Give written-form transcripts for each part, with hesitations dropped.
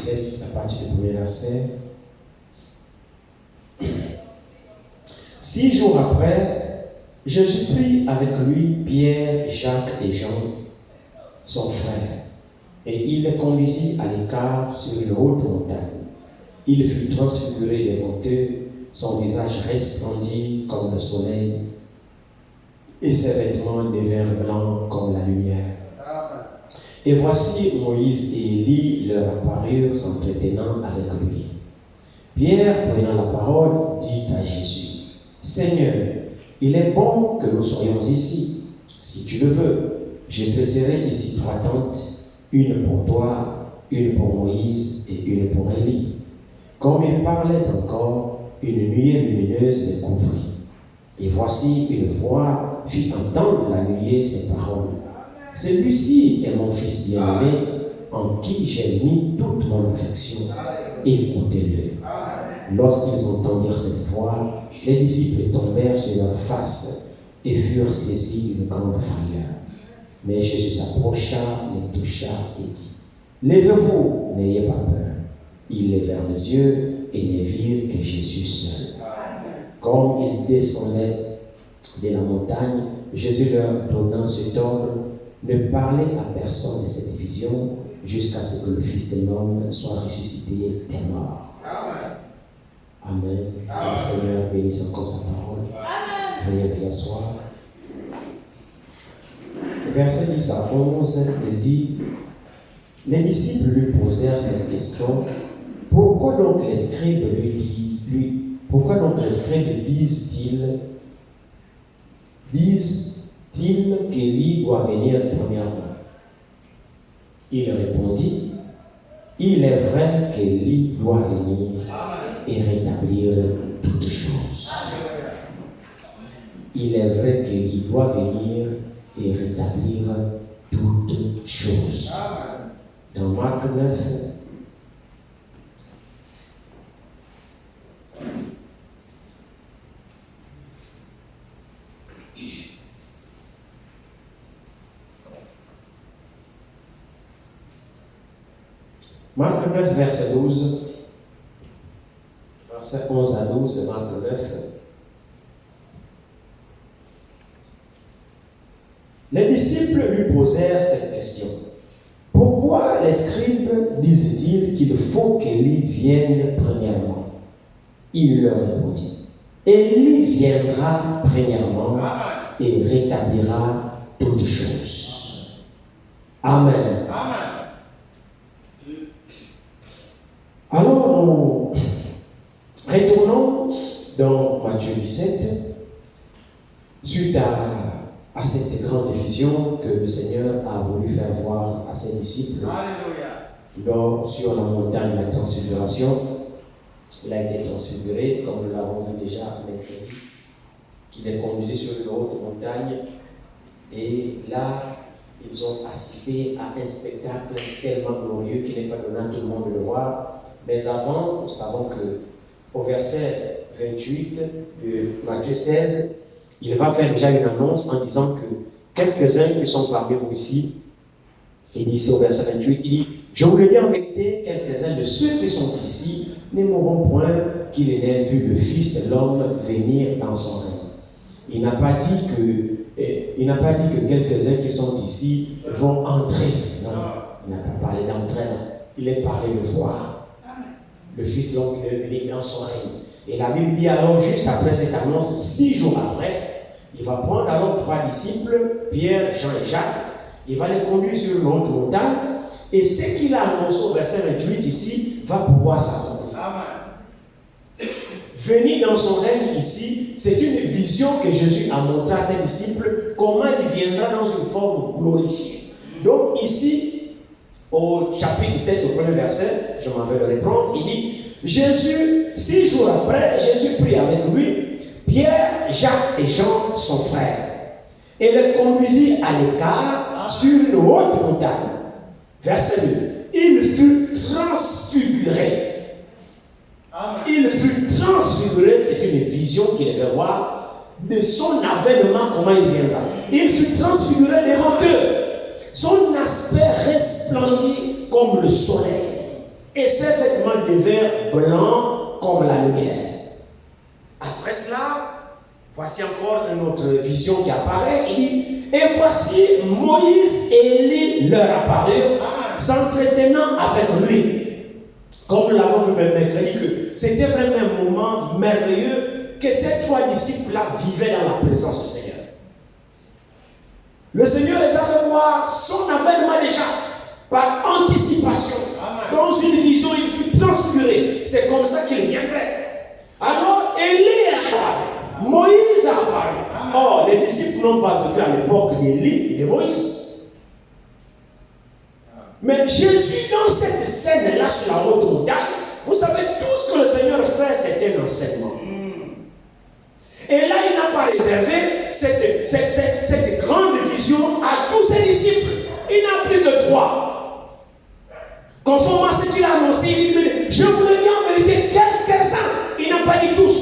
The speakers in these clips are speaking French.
17, à partir du premier verset. 6 jours après, Jésus prit avec lui Pierre, Jacques et Jean, son frère, et il les conduisit à l'écart sur une haute montagne. Il fut transfiguré devant eux, son visage resplendit comme le soleil, et ses vêtements devinrent blancs comme la lumière. Et voici Moïse et Élie leur apparurent s'entretenant avec lui. Pierre, prenant la parole, dit à Jésus, « Seigneur, il est bon que nous soyons ici. Si tu le veux, je dresserai ici 3 tentes, une pour toi, une pour Moïse et une pour Élie. » Comme il parlait encore, une nuée lumineuse les couvrit. Et voici une voix fit entendre la nuée ces paroles. « Celui-ci est mon fils bien-aimé, en qui j'ai mis toute mon affection. Écoutez-le. » Lorsqu'ils entendirent cette voix, les disciples tombèrent sur leur face et furent saisis d'une grande frayeur. Mais Jésus s'approcha, les toucha et dit, « Lèvez-vous, n'ayez pas peur. » Ils levèrent les yeux et ne virent que Jésus seul. Comme ils descendaient de la montagne, Jésus leur donna cet ordre, ne parlez à personne de cette vision jusqu'à ce que le Fils de l'homme soit ressuscité des morts. Amen. Que le Seigneur bénisse encore sa parole. Veuillez vous asseoir. Verset 10 à 11, il dit, les disciples lui posèrent cette question, pourquoi donc les scribes disent-ils qu'Élie doit venir premièrement? Il répondit, il est vrai qu'Élie doit venir et rétablir toutes choses. Il est vrai qu'Élie doit venir et rétablir toutes choses. Dans Marc 9, Marc 9, verset 12, verset 11 à 12 de Marc 9. Les disciples lui posèrent cette question. Pourquoi les scribes disent-ils qu'il faut qu'Élie vienne premièrement? Il leur répondit, Élie viendra premièrement et rétablira toutes choses. Amen. Alors, nous retournons dans Matthieu 17, suite à cette grande vision que le Seigneur a voulu faire voir à ses disciples sur la montagne de la transfiguration. Il a été transfiguré, comme nous l'avons vu déjà mercredi, qu'il est conduit sur une haute montagne, et là, ils ont assisté à un spectacle tellement glorieux qu'il n'est pas donné à tout le monde de le voir. Mais avant, nous savons qu'au verset 28 de Matthieu 16, il va faire déjà une annonce en disant que quelques-uns qui sont parmi vous ici, il dit ici au verset 28, il dit, je vous le dis en vérité, quelques-uns de ceux qui sont ici ne mourront point qu'ils n'aient vu le Fils de l'homme venir dans son règne. Il n'a pas dit que quelques-uns qui sont ici vont entrer. Non, il n'a pas parlé d'entrer. Il a parlé de voir. Le Fils de l'homme est venu dans son règne. Et la Bible dit alors, juste après cette annonce, 6 jours après, il va prendre alors 3 disciples, Pierre, Jean et Jacques, il va les conduire sur une haute montagne, et ce qu'il a annoncé au verset 28 ici va pouvoir s'accomplir. Venir dans son règne ici, c'est une vision que Jésus a montrée à ses disciples, comment il viendra dans une forme glorifiée. Donc ici, au chapitre 17, au premier verset, je m'en vais le reprendre, il dit, Jésus, 6 jours après, Jésus prit avec lui Pierre, Jacques et Jean, son frère, et les conduisit à l'écart sur une haute montagne. Verset 2. Il fut transfiguré. Il fut transfiguré, c'est une vision qu'il devait voir de son avènement, comment il viendra. Il fut transfiguré devant eux. Son aspect resplendit comme le soleil. et ses vêtements devinrent blancs comme la lumière. Après cela, voici encore une autre vision qui apparaît. Il dit, et voici Moïse et Élie leur apparurent, s'entretenant avec lui. Comme nous l'avons vu mercredi, que c'était vraiment un moment merveilleux que ces trois disciples-là vivaient dans la présence du Seigneur. Le Seigneur les a fait voir son avènement déjà, par anticipation. Dans une vision, il fut transfiguré. C'est comme ça qu'il viendrait. Alors, Élie est apparu. Moïse a apparu. Or, les disciples n'ont pas vécu à l'époque d'Élie et de Moïse. Mais Jésus, dans cette scène-là, sur la haute montagne, vous savez, tout ce que le Seigneur fait, c'est un enseignement. Et là, il n'a pas réservé cette grande vision à tous ses disciples. Il n'a plus que 3. Conformément à ce qu'il a annoncé, il dit, je vous le dis en vérité, quelques-uns, il n'a pas dit tous,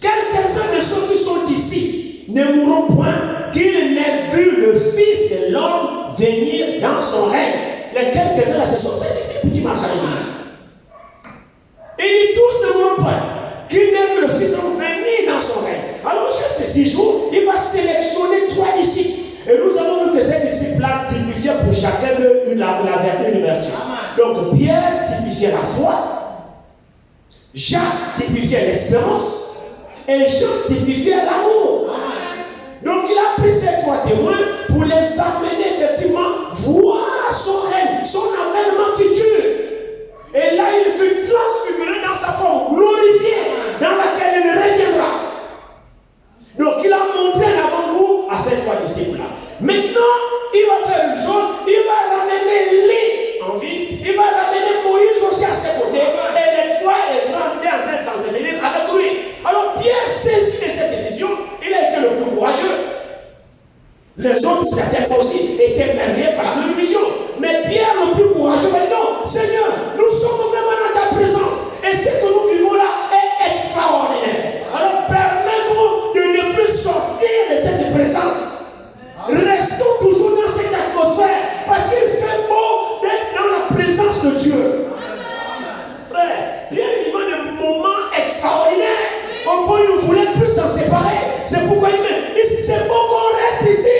quelques-uns de ceux qui sont ici ne mourront point, qu'ils n'aient vu le Fils de l'homme venir dans son règne. Les quelques-uns là, ce sont ces disciples qui marchent avec lui. Il dit, tous ne mourront point, qu'ils n'aient vu le Fils de l'homme venir dans son règne. Alors, juste 6 jours, il va sélectionner 3 disciples. Et nous avons vu que ces disciples-là typifiaient pour chacun d'eux une vertu. Donc, Pierre typifiait la foi, Jacques typifiait l'espérance, et Jean typifiait l'amour. Donc, il a pris ces 3 témoins pour les amener effectivement voir son règne, son avènement futur. Et là, il fut transfiguré dans sa forme glorifiée, dans laquelle il reviendra. Donc, il a montré un avant-goût à ces 3 disciples-là. Maintenant, il va faire une chose, il va ramener Élie en vie, il va ramener Moïse aussi à ses côtés, et les 3 et 30 en train de s'entretenir avec lui. Alors, Pierre saisi de cette vision, il a été le plus courageux. Les autres, certains aussi, étaient merveilleux par la même vision. Mais Pierre, le plus courageux, va dire non, Seigneur, nous sommes vraiment dans ta présence, et ce que nous vivons là est extraordinaire. Alors, permets-nous de ne plus sortir de cette présence. Restons toujours dans cette atmosphère, parce qu'il fait beau d'être dans la présence de Dieu. Frère, Pierre vivant des moments extraordinaires. Au point où il ne voulait plus s'en séparer. C'est pourquoi il dit, c'est bon qu'on reste ici.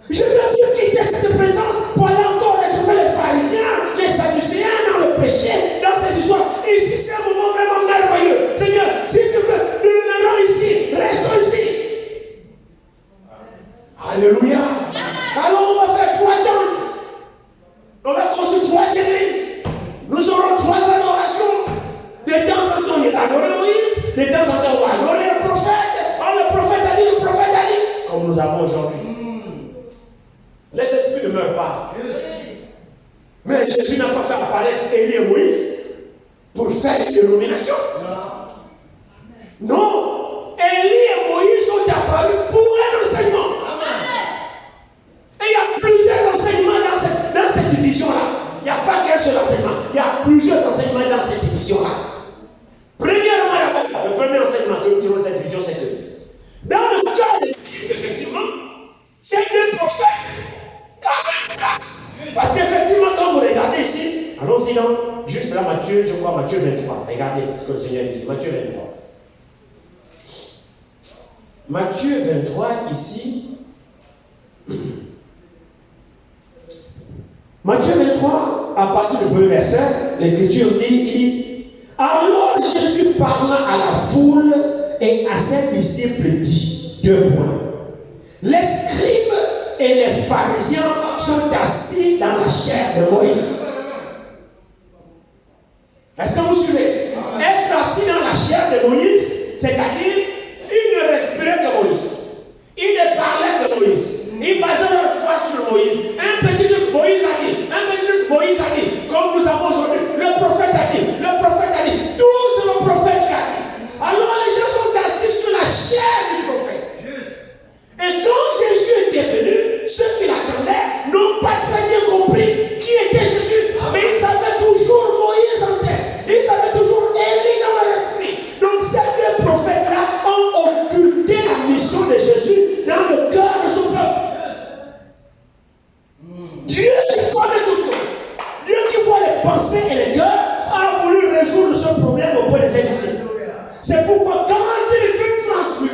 Je veux bien quitter cette présence pour aller encore retrouver les pharisiens, les sadducéens dans le péché, dans ces histoires. Ici, c'est un moment vraiment merveilleux. Seigneur, si tu veux, nous demeurons ici, restons ici. Alléluia. Alors on va faire 3 tentes. On va construire 3 églises. Nous aurons 3 adorations. De temps en temps, on va adorer Moïse. De temps en temps, on va adorer le prophète. Oh, le prophète a dit, le prophète a dit. Comme nous avons aujourd'hui. Les esprits ne meurent pas. Mais Jésus n'a pas fait apparaître Élie et Moïse pour faire une nomination. Non. Élie et Moïse sont apparus pour un enseignement. Et il y a plusieurs enseignements dans cette division-là. Il n'y a pas qu'un seul enseignement. Il y a plusieurs enseignements dans cette division-là. Premièrement, le premier enseignement que nous tirons de cette division, c'est que dans le cas des disciples, effectivement, c'est des prophètes qui avaient une place. Parce qu'effectivement, quand vous regardez ici, allons-y donc, juste là, Matthieu, je crois, Matthieu 23. Regardez ce que le Seigneur dit ici, Matthieu 23. Matthieu 23, ici. Matthieu 23, à partir du premier verset, l'Écriture dit, il dit, alors Jésus parlant à la foule et à ses disciples dit, 2 points. Les scribes et les pharisiens sont assis dans la chair de Moïse. Est-ce que vous suivez? Être assis dans la chair de Moïse, c'est-à-dire, ils ne respiraient que Moïse. Ils ne parlaient que Moïse. Ils basaient leur foi sur Moïse. Un petit truc Moïse a dit. Un petit truc Moïse a dit. Comme nous avons aujourd'hui. Le prophète a dit. Le prophète a dit. Tout c'est le prophète qui a dit. Alors les gens sont assis sur la chair du prophète. Et quand Jésus était venu, ceux qui l'attendaient n'ont pas très bien compris qui était Jésus. Mais ils avaient toujours Moïse en tête. Ils avaient toujours Élie dans leur esprit. Donc ces 2 prophètes-là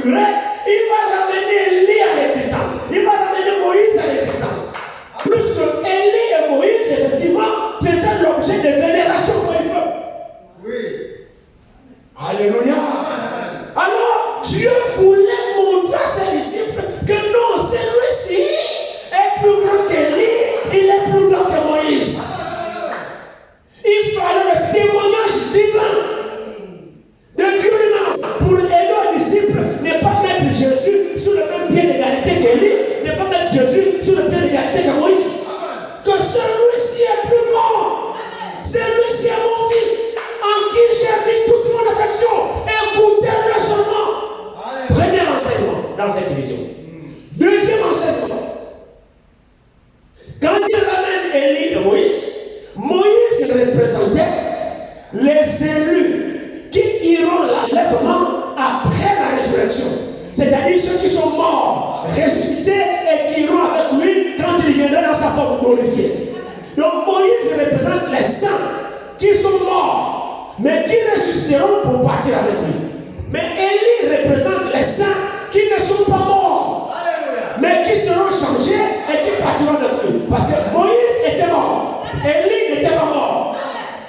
transfigurer, il va ramener Élie à l'existence. Il va ramener Moïse à l'existence. Plus que Élie et Moïse, effectivement, faisaient l'objet de vénération pour le peuple. Oui. Alléluia. Alors, Dieu voulait montrer à ses disciples que non, celui-ci est plus grand qu'Élie, il est plus grand que Moïse. Il fallait le témoignage divin de Dieu lui-même pour aider aux disciples ne pas mettre Jésus sur le même pied d'égalité qu'Élie, ne pas mettre Jésus sur le pied d'égalité que Moïse. Que celui-ci est plus grand. Celui-ci est mon fils, en qui j'ai mis toute mon affection. Écoutez-le seulement. Premier enseignement dans cette vision. Deuxième enseignement. Quand il ramène Élie et Moïse représentait les élus qui iront l'enlèvement après la résurrection. C'est-à-dire ceux qui sont morts, ressuscités et qui iront avec lui quand il viendra dans sa forme glorifiée. Donc Moïse représente les saints qui sont morts, mais qui ressusciteront pour partir avec lui. Mais Élie représente les saints qui ne sont pas morts, mais qui seront changés et qui partiront avec lui. Parce que Moïse était mort, Élie n'était pas mort.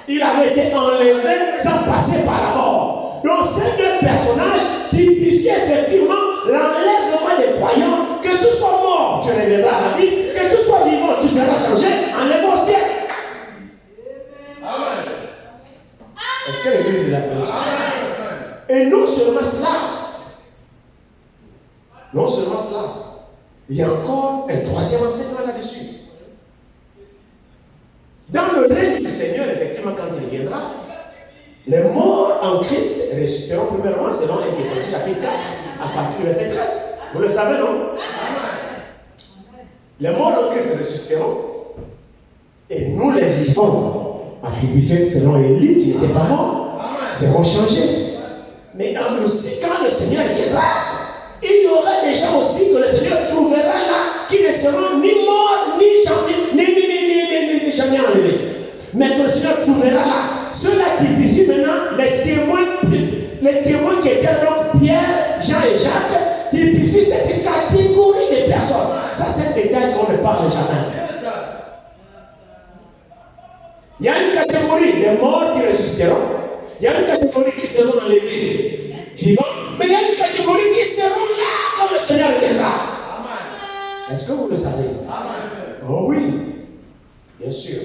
Il avait été enlevé sans passer par la mort. Donc ces deux personnages typifient effectivement l'enlèvement des croyants. Que tu sois mort, tu reviendras à la vie. Que tu sois vivant, tu seras changé en au ciel. Amen. Est-ce que l'église est d'accord? Et non seulement cela, il y a encore un troisième enseignement là-dessus. Dans le règne du Seigneur, effectivement, quand il viendra, les morts en Christ ressusciteront premièrement selon 1 Thessaloniciens chapitre 4, à partir du verset 13. Vous le savez, non? Les morts en Christ ressusciteront, et nous les vivants, attribués selon Élie qui n'était pas mort, seront changés. Mais aussi, quand le Seigneur viendra, il y aura des gens aussi que le Seigneur trouvera là qui ne seront ni morts, ni jamais enlevés. Mais que le Seigneur trouvera là. Cela typifie maintenant les témoins qui étaient donc Pierre, Jean et Jacques, typifient cette catégorie de personnes. Ça, c'est un détail qu'on ne parle jamais. Il y a une catégorie des morts qui ressusciteront. Il y a une catégorie qui seront enlevés vivants. Mais il y a une catégorie qui seront là quand le Seigneur viendra. Est-ce que vous le savez? Oh oui, bien sûr.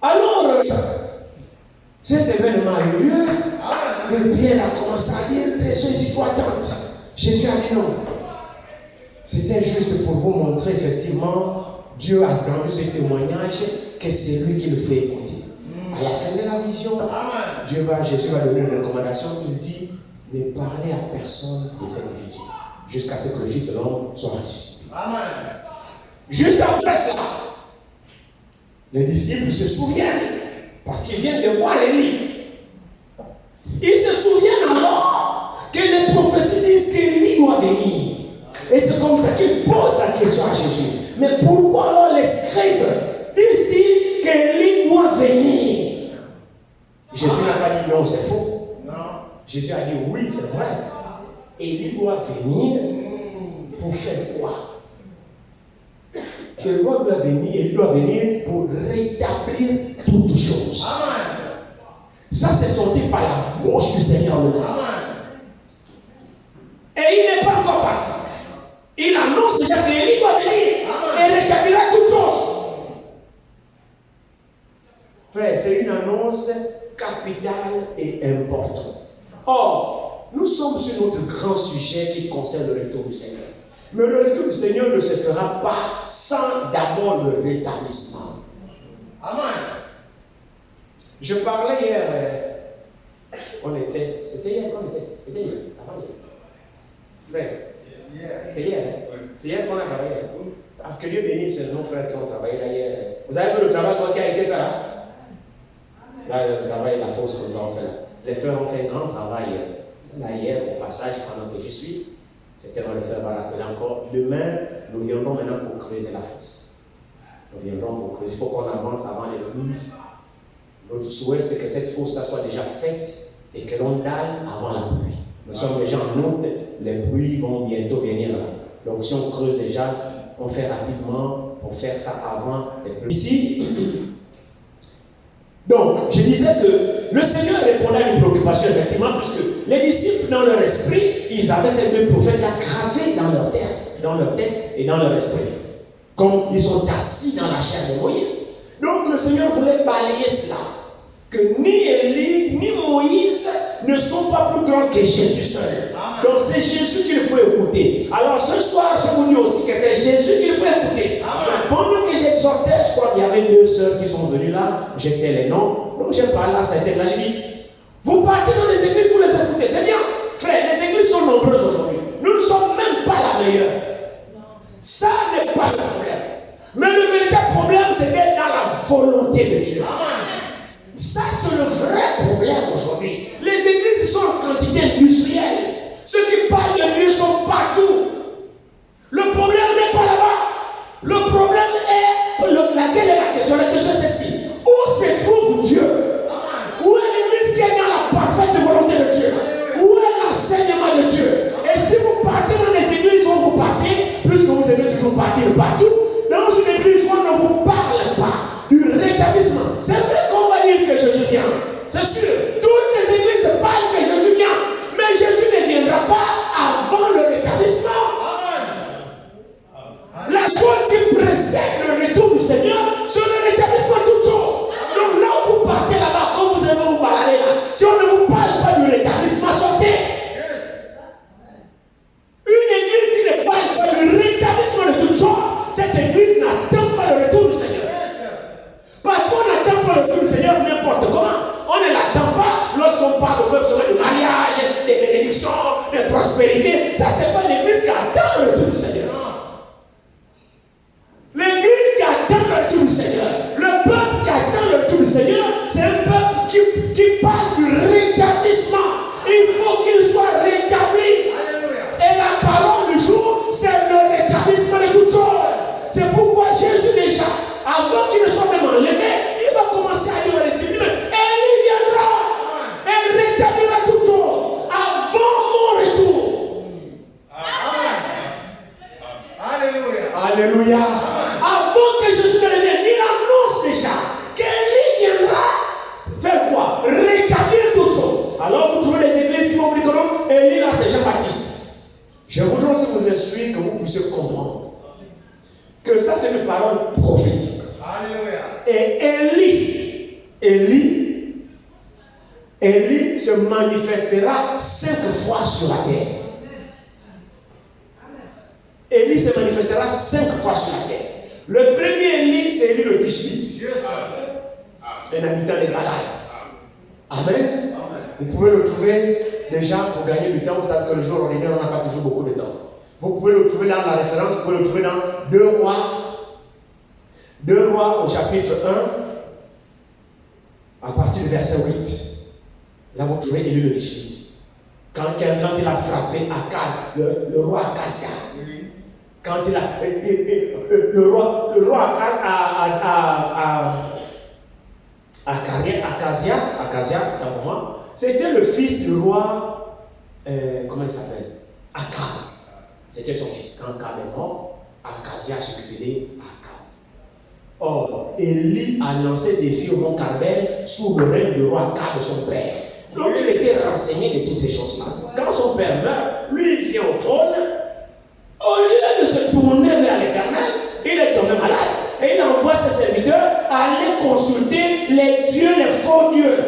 Alors, cet événement a eu lieu. Le Pierre a commencé à dire les choses importantes. Jésus a dit non. C'était juste pour vous montrer effectivement, Dieu a rendu ce témoignage que c'est lui qui le fait écouter. À la fin de la vision, Jésus va donner une recommandation. Il dit ne parlez à personne de cette vision jusqu'à ce que le Fils de l'homme soit ressuscité. Juste après cela, les disciples se souviennent parce qu'ils viennent de voir Élie. Ils se souviennent alors que les prophéties disent qu'Élie doit venir. Et c'est comme ça qu'ils posent la question à Jésus. Mais pourquoi alors les scribes disent-ils qu'Élie doit venir? Jésus n'a pas dit non, c'est faux. Non. Jésus a dit oui, c'est vrai. Élie doit venir pour faire quoi? Que l'homme doit venir, il doit venir pour rétablir toutes choses. Amen. Ça, c'est sorti par la bouche du Seigneur lui-même. Et il n'est pas encore parti. Il annonce déjà qu'Élie doit venir. Amen. Et rétablira toutes choses. Frère, c'est une annonce capitale et importante. Or, nous sommes sur notre grand sujet qui concerne le retour du Seigneur. Mais le retour du Seigneur ne se fera pas sans d'abord le rétablissement. Amen. Je parlais hier, c'était hier, avant hier. Frère, c'est hier, c'est hier qu'on a travaillé. Ah, que Dieu bénisse nos frères qui ont travaillé là hier. Vous avez vu le travail qui a été fait là? Là, le travail, la force que nous avons fait là. Les frères ont fait un grand travail là hier, au passage, pendant que je suis. C'était dans le faire rappeler encore. Demain, nous viendrons maintenant pour creuser la fosse. Nous viendrons pour creuser. Il faut qu'on avance avant les pluies. Notre souhait, c'est que cette fosse-là soit déjà faite et que l'on dalle avant la pluie. Nous sommes déjà en août, les pluies vont bientôt venir là. Donc si on creuse déjà, on fait rapidement pour faire ça avant les pluies. Ici, donc je disais que le Seigneur répondait à une préoccupation effectivement, puisque les disciples dans leur esprit, ils avaient ces deux prophètes-là gravés dans leur tête et dans leur esprit. Comme ils sont assis dans la chair de Moïse. Donc le Seigneur voulait balayer cela. Que ni Élie, ni Moïse ne sont pas plus grands que Jésus seul. Donc c'est Jésus qu'il faut écouter. Alors ce soir, je vous dis aussi que c'est Jésus qu'il faut écouter. Pendant que j'exhortais, je crois qu'il y avait deux sœurs qui sont venues là, j'étais les noms. Donc j'ai parlé à cette là, j'ai dit, vous partez dans les églises, vous les écoutez, c'est bien. Frère, les églises sont nombreuses aujourd'hui. Nous ne sommes même pas la meilleure. Ça n'est pas le problème. Mais le véritable problème, c'est d'être dans la volonté de Dieu. Ça, c'est le vrai problème aujourd'hui. Les églises sont en quantité industrielle. Ceux qui parlent de Dieu sont partout. Le problème n'est pas là-bas. Le problème est, laquelle est la question? La question c'est celle-ci. Où se trouve Dieu? Où est l'église qui est dans la parfaite volonté de Dieu? Où est l'enseignement de Dieu? Et si vous partez dans les églises où vous partez, puisque vous aimez toujours partir partout, dans une église où on ne vous parle pas du rétablissement, c'est vrai qu'on va dire que Jésus vient. C'est sûr. Toutes les églises parlent que Jésus vient. Mais Jésus ne viendra pas avant le rétablissement. La chose qui précède le retour du Seigneur, c'est le rétablissement toujours. Donc là où vous partez là-bas, comme vous allez vous balader là, si on ne vous parle pas du rétablissement, sortez. Une église qui ne parle pas du rétablissement de toutes choses, cette église n'attend pas le retour du Seigneur. Parce qu'on n'attend pas le retour du Seigneur n'importe comment. On ne l'attend pas lorsqu'on parle au peuple de mariage, des bénédictions, de prospérité. Ça, c'est pas l'église qui attend le retour du Seigneur. L'église qui attend le retour du Seigneur, le peuple qui attend le retour du Seigneur, c'est un peuple qui parle du rétablissement. Il faut qu'il soit rétabli. Et la parole du jour, c'est le rétablissement de toutes choses. C'est pourquoi Jésus déjà, avant qu'il ne soit même enlevé, il va commencer à dire aux disciples, Élie viendra et rétablira toutes choses avant mon retour. Alléluia. Alléluia. Avant que Jésus ne revienne, il annonce déjà qu'Élie viendra faire quoi? Rétablir toutes choses. Alors vous trouvez les églises qui vont dire que non, Élie là c'est Jean-Baptiste. Je voudrais aussi vous instruire que vous puissiez comprendre que ça c'est une parole prophétique. Alléluia. Et Élie se manifestera 5 fois sur la terre. Élie se manifestera 5 fois sur la terre. Le premier Élie, c'est Élie le Tishbite, un habitant de Galate. Amen. Vous pouvez le trouver déjà pour gagner du temps. Vous savez que le jour ordinaire, on n'a pas toujours beaucoup de temps. Vous pouvez le trouver dans la référence, vous pouvez le trouver dans 2 Rois au chapitre 1, à partir du verset 8. Là, vous trouvez Élie le Tishbite. Quand il a frappé Akaz, le roi Akazia. Quand il a. Le roi Akazia, dans moment, c'était le fils du roi. Comment il s'appelle? Akab. C'était son fils. Quand Akab est mort, Akazia a succédé à Akab. Or, Élie a lancé des défi au mont Carmel sous le règne du roi Akab, son père. Donc il était renseigné de toutes ces choses-là. Quand son père meurt, lui il vient au trône. Au lieu de se tourner vers l'Éternel, il est tombé malade. Et il envoie ses serviteurs à aller consulter les dieux, les faux dieux.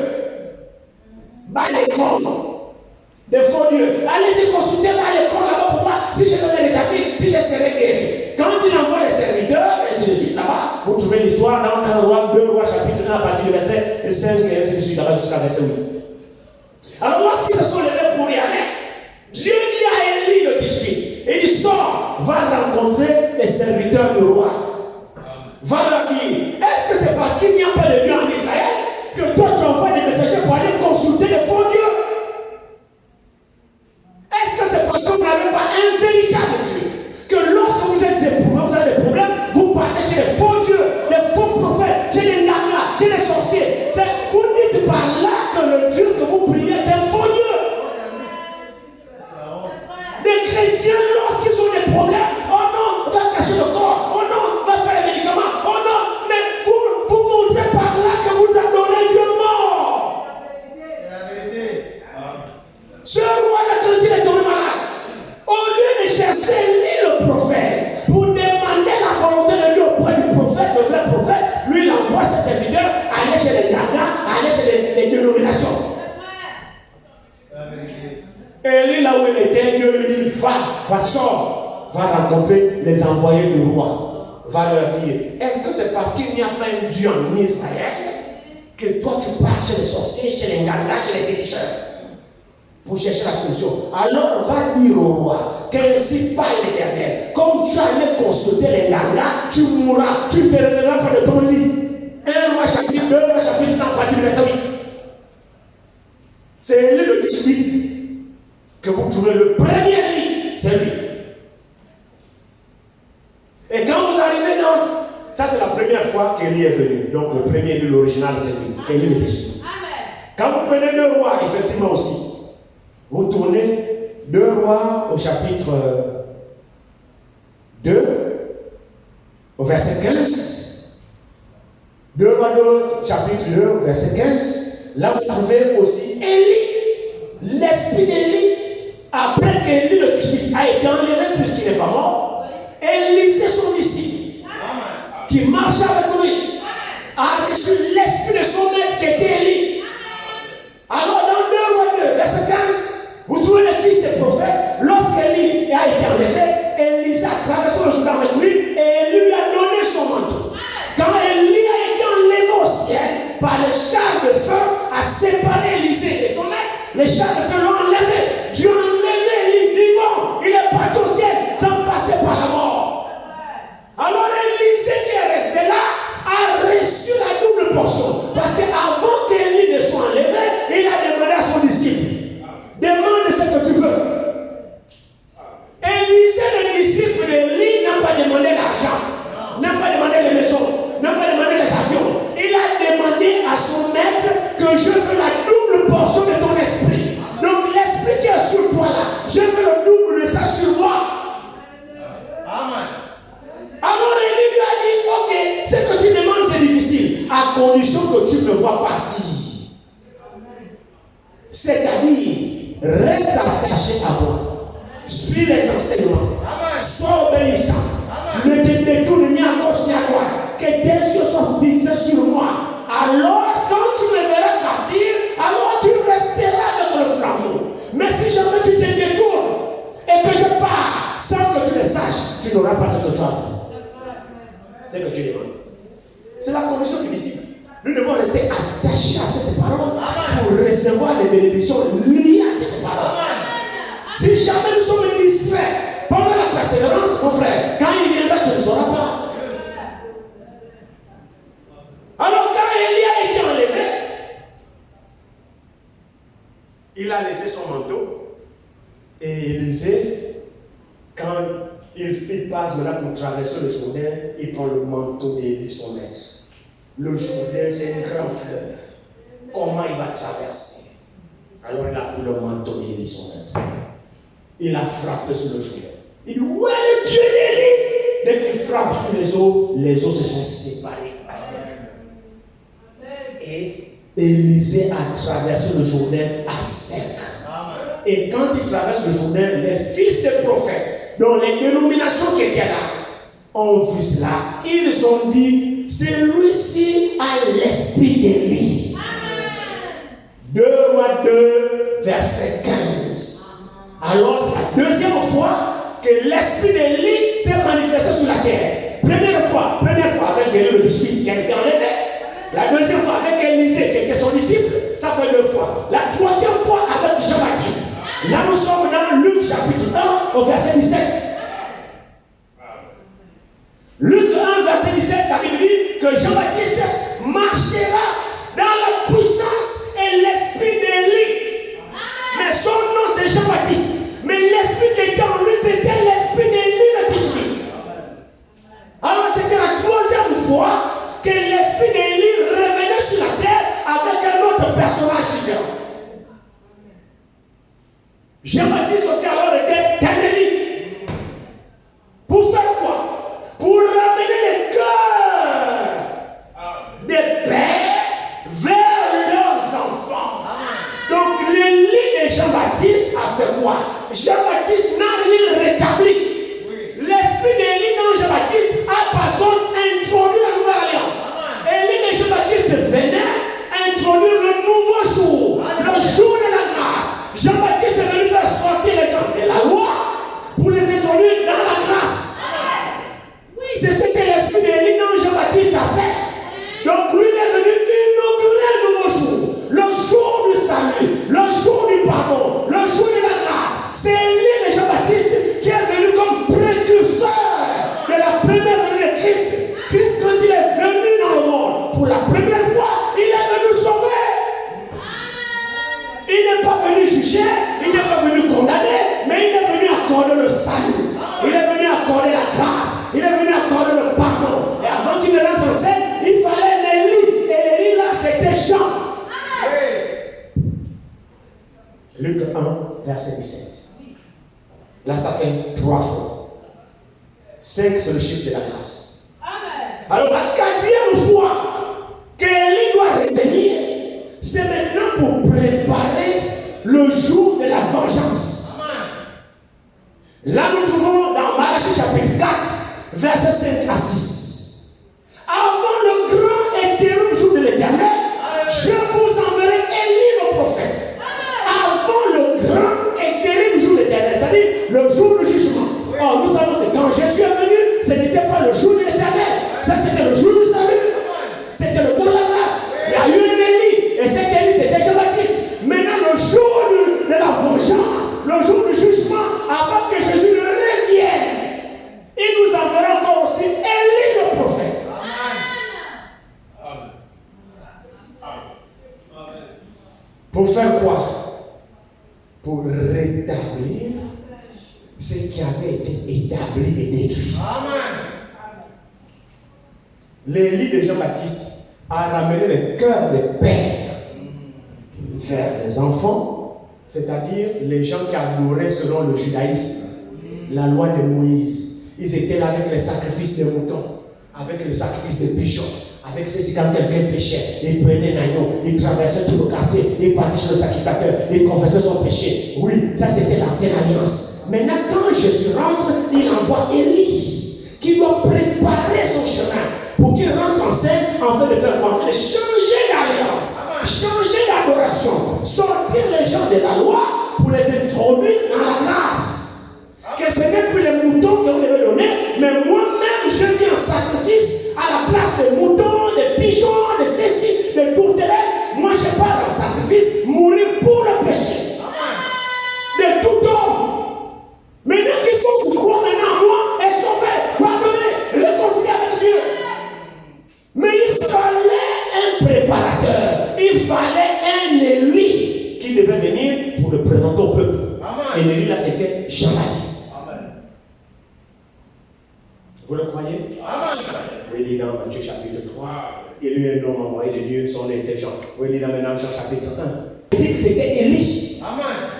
Des faux dieux. Allez-y consulter là-bas pour voir si je vais rétablir, si je serai guéri. Quand il envoie les serviteurs, et ainsi de suite là-bas, vous trouvez l'histoire dans 2 Rois chapitre 1 à partir du verset 5 et ainsi de suite là-bas jusqu'à verset 8. Alors lorsqu'ils se sont levés pour y aller, Dieu dit à Élie le Tishbite, il dit sors, va rencontrer les serviteurs du roi. Va leur dire, est-ce que c'est parce qu'il n'y a pas de Dieu en Israël que toi tu envoies des messagers pour aller consulter les faux dieux? Est-ce que c'est parce que vous n'avez pas un véritable Dieu que lorsque vous êtes éprouvés, vous avez des problèmes, vous partez chez les faux dieux, les faux prophètes, chez les nanas, chez les sorciers? Vous dites par là que le Dieu que vous priez est un faux Dieu. quand il est tombé malade, au lieu de chercher Élie le prophète pour demander la volonté de Dieu auprès du prophète, le vrai prophète, lui il envoie ses serviteurs aller chez les gagas, aller chez les dénominations. Élie là où il était, Dieu lui dit, va, sors, va rencontrer les envoyés du roi. Va leur dire, est-ce que c'est parce qu'il n'y a pas un Dieu en Israël que toi tu pars chez les sorciers, chez les gagas, chez les féticheurs pour chercher la solution? Alors va dire au roi qu'ainsi parle l'Éternel, comme tu allais consulter les gagas, tu mourras, tu ne te relèveras pas de ton lit. 1 roi chapitre 2, roi chapitre 3, partir du verset 8. C'est Élie le 18 que vous trouvez le premier lit, c'est lui. Et quand vous arrivez dans... Ça, c'est la première fois qu'Élie est venu. Donc, le premier lit, l'original, c'est lui. Élie le 18. Quand vous prenez 2 rois, effectivement aussi, vous tournez 2 rois au chapitre 2, au verset 15. 2 rois 2, chapitre 2, verset 15. Là, vous trouvez aussi Élie, l'esprit d'Élie, après qu'Élie le disciple a été enlevé puisqu'il n'est pas mort. Élisée, son disciple, qui marchait avec lui, a reçu l'esprit de son maître qui était Élie. Alors, dans 2 rois 2, verset 15, vous trouvez le fils des prophètes. Lorsqu'Élie a été enlevé, Élisée a traversé le Jourdain avec lui et Élie lui a donné son manteau. Quand Élie a été enlevé au ciel par le char de feu, a séparé Élisée et son maître, les chars de feu l'ont enlevé. Dieu a enlevé Élie vivant. Il est parti au ciel sans passer par la mort. Alors Élisée qui est resté là a reçu la double portion. Parce qu'avant qu'Élie ne soit enlevé, il a demandé à son disciple, demande ce que tu veux. Élisée, le disciple d'Élie, n'a pas demandé l'argent, n'a pas demandé les maisons, n'a pas demandé les avions. Il a demandé à son maître que je veux la double portion de ton esprit. Donc l'esprit qui est sur toi là, je veux le double de ça sur moi. Amen. Alors Élie lui a dit, ok, ce que tu demandes c'est difficile, à condition que tu me vois partir. C'est-à-dire, reste attaché à moi. Suis les enseignements. Sois obéissant. Ne te détourne ni à gauche ni à droite. Que tes yeux soient fixés sur moi. Alors, quand tu me verras partir, alors tu resteras avec le flambeau. Mais si jamais tu te détournes et que je pars sans que tu le saches, tu n'auras pas ce que tu as appris. C'est que tu demandes. C'est la condition du disciple. Nous devons rester attachés à cette parole pour recevoir les bénédictions liées à cette parole. Si jamais nous sommes distraits pendant la persévérance, mon frère, quand il viendra, tu ne sauras pas. Alors quand Élie a été enlevé, il a laissé son manteau. Et Élisée, quand il passe maintenant pour traverser le Jourdain, il prend le manteau d'Élie, son maître. Le Jourdain, c'est un grand fleuve. Comment il va traverser? Alors il a pris le manteau d'Élie, son maître. Il a frappé sur le Jourdain. Il dit, où est le Dieu d'Élie? Dès qu'il frappe sur les eaux se sont séparées. Et Élisée a traversé le Jourdain à sec. Et quand il traverse le Jourdain, les fils des prophètes, dont les dénominations qui étaient là, ont vu cela. Ils ont dit, celui-ci a l'esprit d'Élie. 2 Rois 2, verset 15. Alors, c'est la deuxième fois que l'esprit d'Élie s'est manifesté sur la terre. Première fois avec Élie le disciple qui a été enlevé. La deuxième fois avec Élisée qui était son disciple, ça fait 2 fois. La troisième fois avec Jean-Baptiste. Là nous sommes dans Luc chapitre 1 au verset 17. Luc 1 verset 17, la Bible dit que Jean-Baptiste marchera dans la puissance et l'esprit d'Élie. Mais son nom c'est Jean-Baptiste. Mais l'esprit qui était en lui c'était l'esprit d'Élie le disciple. Alors c'était la troisième fois que l'esprit d'Élie revenait sur la terre avec un autre personnage différent. Jean-Baptiste aussi alors était un Élie. Pour faire quoi? Pour ramener les cœurs des pères vers leurs enfants. Donc l'Élie de Jean-Baptiste a fait quoi? quoi? Jean-Baptiste n'a rien rétabli. L'esprit d'Élie dans Jean-Baptiste a par contre introduit la nouvelle alliance. Élie et Jean-Baptiste venaient introduire le nouveau jour, le jour de la grâce. Jean-Baptiste est venu faire sortir les gens de la loi pour les introduire dans la grâce. C'est ce que l'esprit d'Élie dans Jean-Baptiste a fait. Donc lui il est venu inaugurer le nouveau jour, le jour du salut, le jour du pardon, le jour de la grâce. C'est Élie et Jean-Baptiste qui est venu comme précurseur de la première venue de Christ. Christ, quand il est venu dans le monde, pour la première fois, il est venu sauver. Il n'est pas venu juger, il n'est pas venu condamner, mais il est venu accorder le salut. Il est venu accorder la grâce, il est venu accorder le pardon. Et avant qu'il ne rentre en scène, il fallait Élie. Et Élie là, c'était Jean. Luc 1, verset 17. Là, ça fait 3 fois. 5, c'est le chiffre de la grâce. Alors, la 4e fois qu'Élie doit revenir, c'est maintenant pour préparer le jour de la vengeance. Là, nous trouvons dans Malachie chapitre 4, versets 5 à 6. Avant le grand et terrible jour de l'Éternel, je vous enverrai Élie le prophète. Avant le grand et terrible jour de l'Éternel, c'est-à-dire le jour du jugement. Or, nous savons que quand Jésus est venu, ce n'était pas le jour de l'Éternel. Ça, c'était le jour du salut. C'était le temps de la grâce. Il y a eu un Élie, et cet Élie, c'était Jean-Baptiste. Maintenant, le jour de la vengeance, le jour du jugement, avant que Jésus ne revienne, il nous enverra encore aussi Élie le prophète. Pour faire quoi? Pour rétablir ce qui avait été établi et détruit. L'Élie de Jean-Baptiste a ramené le cœur des pères vers les enfants, c'est-à-dire les gens qui adoraient selon le judaïsme, la loi de Moïse. Ils étaient là avec les sacrifices de moutons, avec les sacrifices de pigeons, avec ceci quand quelqu'un péchait. Ils prenaient un agneau, ils traversaient tout le quartier, ils partaient chez le sacrificateur, ils confessaient son péché. Oui, ça c'était l'ancienne alliance. Maintenant, quand Jésus rentre, il envoie Élie, qui doit préparer son chemin pour qu'il rentre en scène, en fait de faire quoi? En fait de changer d'alliance, changer d'adoration, sortir les gens de la loi pour les introduire dans la grâce. Que ce n'est plus les moutons qu'on devait donner, mais moi-même je viens en sacrifice à la place des moutons, des pigeons, de ceci, de tourterelles. Moi je pars en sacrifice, mourir pour le péché. De tout homme. Maintenant quiconque croit maintenant en moi est sauvé, pardonné, réconcilié avec Dieu. Mais il fallait un préparateur, il fallait un Élie qui devait venir pour le présenter au peuple. Et Élie là c'était Jean-Baptiste. Vous le croyez? Vous lisez dans Matthieu chapitre 3, il y a eu un homme envoyé de Dieu, son nom était Jean. Vous lisez maintenant Jean chapitre 1. Il dit que c'était Élie. Amen.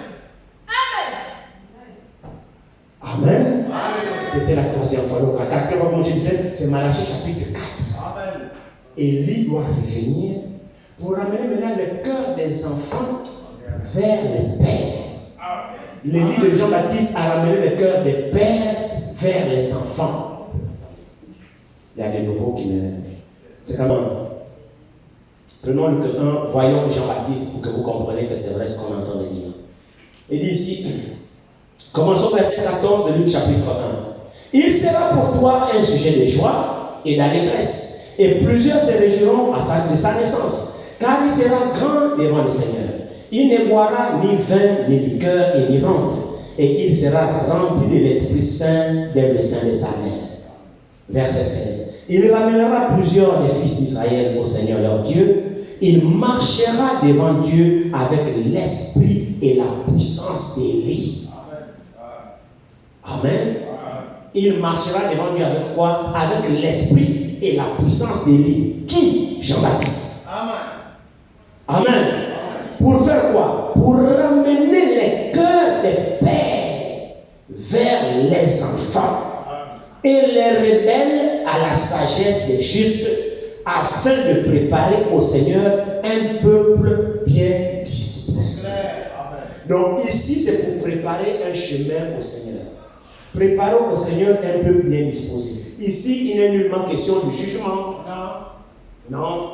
C'était la 3e fois. Donc la 4e fois, comme je disais, c'est Malachie chapitre 4. Élie doit revenir pour ramener maintenant le cœur des enfants vers les pères. L'élie de Jean-Baptiste a ramené le cœur des pères vers les enfants. Il y a des nouveaux qui ne... C'est comment? Prenons Luc 1, voyons Jean-Baptiste pour que vous compreniez que c'est vrai ce qu'on entend de dire. Il dit ici, commençons verset 14 de Luc chapitre 1. Il sera pour toi un sujet de joie et d'allégresse, et plusieurs se réjouiront de sa naissance, car il sera grand devant le Seigneur. Il ne boira ni vin, ni liqueur, et ni rente, et il sera rempli de l'Esprit Saint dès le sein de sa mère. Verset 16. Il ramènera plusieurs des fils d'Israël au Seigneur leur Dieu. Il marchera devant Dieu avec l'esprit et la puissance d'Élie. Amen. Il marchera devant Dieu avec quoi? Avec l'esprit et la puissance d'Élie. Qui? Jean-Baptiste. Amen. Pour faire quoi? Pour ramener les cœurs des pères vers les enfants et les rebelles à la sagesse des justes, afin de préparer au Seigneur un peuple bien disposé. Donc ici, c'est pour préparer un chemin au Seigneur. Préparer au Seigneur un peu bien disposé. Ici, il n'est nullement question du jugement. Non.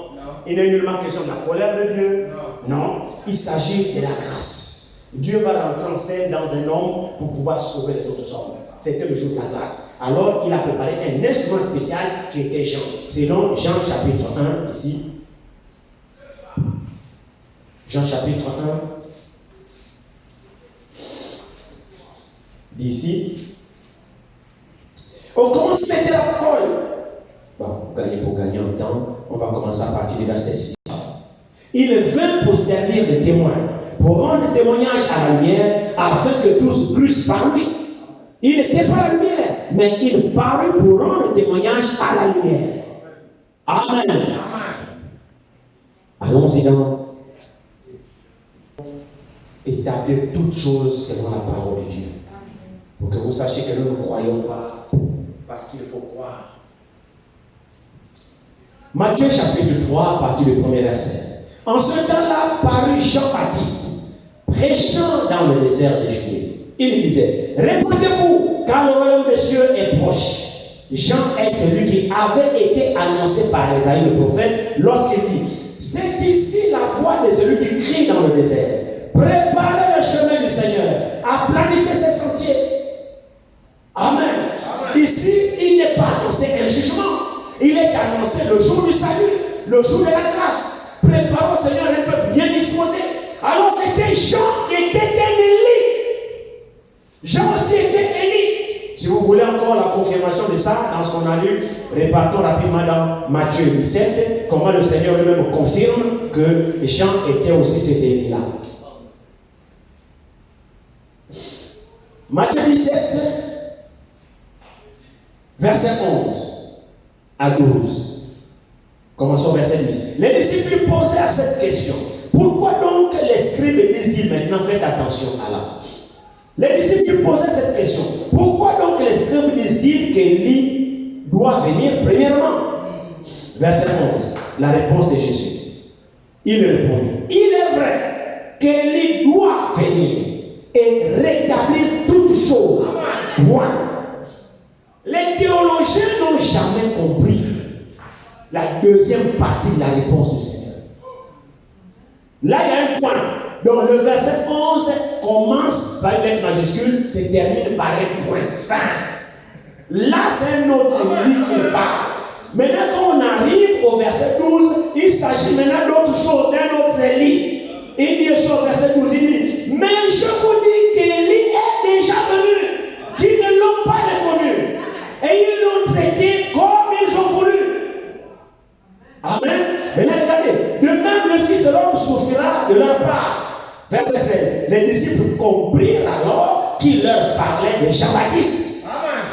Il n'est nullement question de la colère de Dieu. Non. Il s'agit de la grâce. Dieu va rentrer en scène dans un homme pour pouvoir sauver les autres hommes. C'était le jour de la grâce. Alors, il a préparé un instrument spécial qui était Jean. C'est donc Jean chapitre 1, ici. Jean chapitre 1. D'ici. On commence à mettre la parole. Bon, pour gagner en temps, on va commencer à partir du verset 6. Il vint pour servir de témoin, pour rendre témoignage à la lumière, afin que tous crussent par lui. Il n'était pas la lumière, mais il parut pour rendre témoignage à la lumière. Amen. Allons-y donc. Établir toutes choses selon la parole de Dieu. Pour que vous sachiez que nous ne croyons pas parce qu'il faut croire. Matthieu chapitre 3, à partir du premier verset. En ce temps-là, parut Jean-Baptiste, prêchant dans le désert de Judée. Il disait, répandez-vous, car le royaume des cieux est proche. Jean est celui qui avait été annoncé par Ésaïe le prophète lorsqu'il dit, c'est ici la voix de celui qui crie dans le désert. Préparez le chemin du Seigneur, aplanissez ses sentiers. Amen. Ici, il n'est pas annoncé un jugement. Il est annoncé le jour du salut, le jour de la grâce. Préparons, Seigneur, un peuple bien disposé. Alors, c'était Jean qui était un Élie. Jean aussi était Élie. Si vous voulez encore la confirmation de ça, dans ce qu'on a lu, repartons rapidement dans Matthieu 17, comment le Seigneur lui-même confirme que Jean était aussi cet Élie-là. Matthieu 17, verset 11 à 12. Commençons verset 10. Les disciples posèrent cette question. Pourquoi donc les scribes disent-ils maintenant, faites attention à là. Les disciples posaient cette question. Pourquoi donc les scribes disent-ils qu'Élie doit venir premièrement? Verset 11. La réponse de Jésus. Il répondit. Il est vrai qu'Élie doit venir et rétablir toutes choses. Point. Les théologiens n'ont jamais compris la deuxième partie de la réponse du Seigneur. Là, il y a un point. Donc, le verset 11 commence par une lettre majuscule, se termine par un point fin. Là, c'est un autre livre qui parle. Maintenant, quand on arrive au verset 12, il s'agit maintenant d'autre chose, d'un autre lit. Il dit sur le verset 12, il dit, mais je vous dis qu'Élie est déjà venu, qu'ils ne l'ont pas reconnu. Et ils l'ont traité comme ils ont voulu. Amen. Maintenant, regardez, de même le Fils de l'homme souffrira de leur part. Verset 13. Les disciples comprirent alors qu'il leur parlait de Jean-Baptiste. Amen.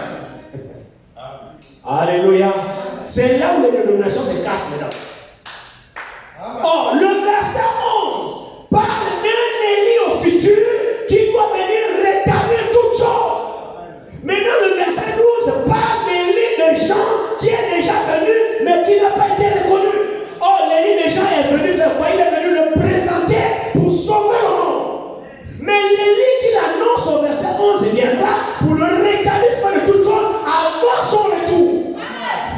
Alléluia. C'est là où les dénominations se cassent maintenant. Or, le verset 11 parle d'un Élie au futur qui doit venir rétablir toutes choses. Maintenant, le verset 12 parle d'Élie de Jean qui est déjà venu, mais qui n'a pas été reconnu. Or, l'Élie de Jean est venu faire quoi? Il est venu le présenter pour sauver le monde. Mais l'Élie qu'il annonce au verset 11 viendra pour le rétablissement de toutes choses avant son retour.